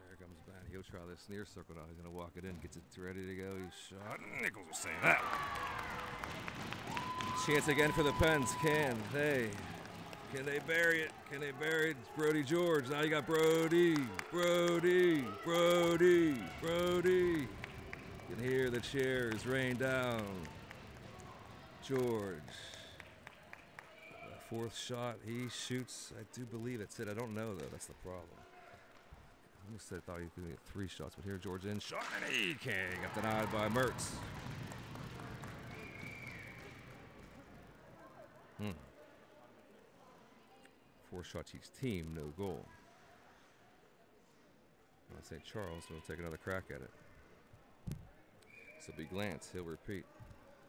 There comes Bent. He'll try this near circle now. He's going to walk it in. Gets it ready to go. He's shot. Nichols will save that. Chance again for the Pens. Can they bury it? Can they bury it? It's Brody George. Now you got Brody. You can hear the chairs rain down. George. Fourth shot, he shoots. I do believe it's it. I don't know, though. That's the problem. I almost said, thought he could get 3 shots, but here George in. Shot, and he can't. Got denied by Mertz. 4 shots each team, no goal. Well, St. Charles will take another crack at it. This will be Glantz. He'll repeat.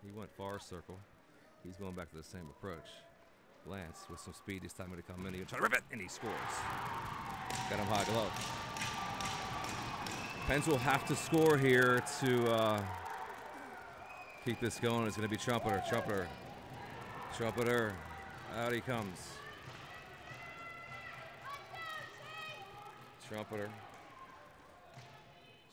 He went far circle. He's going back to the same approach. Glantz with some speed this time going to come in. He'll try to rip it, and he scores. Got him high glove. Pens will have to score here to keep this going. It's going to be Trumpeter. Trumpeter. Out he comes. Trumpeter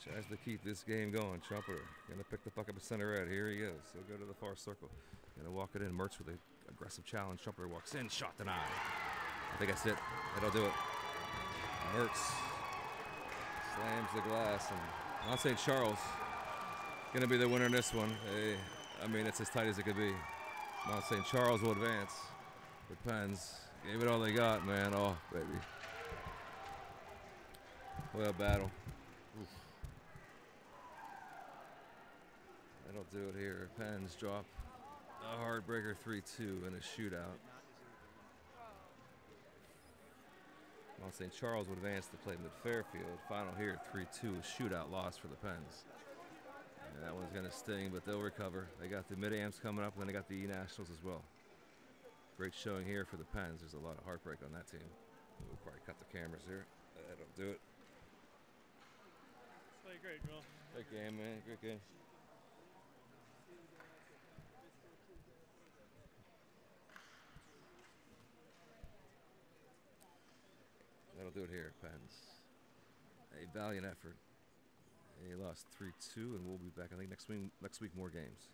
tries to keep this game going. Trumpeter going to pick the puck up at center red. Here he goes. He'll go to the far circle. Going to walk it in. Mertz with an aggressive challenge. Trumpeter walks in. Shot denied. I think that's it. That'll do it. Mertz slams the glass. And Mount St. Charles going to be the winner in this one. I mean, it's as tight as it could be. Mount St. Charles will advance. The Pens gave it all they got, man. Oh, baby. What a battle. Oof. That'll do it here. Pens drop a heartbreaker 3-2 in a shootout. Mount St. Charles would advance to play mid-Fairfield. Final here, 3-2, shootout loss for the Pens. And that one's going to sting, but they'll recover. They got the Mid-Ams coming up, and then they got the E-Nationals as well. Great showing here for the Pens. There's a lot of heartbreak on that team. We'll probably cut the cameras here. That'll do it. Play great, bro. Great game, man. Great game. That'll do it here, Pens. A valiant effort. They lost 3-2, and we'll be back, I think, next week more games.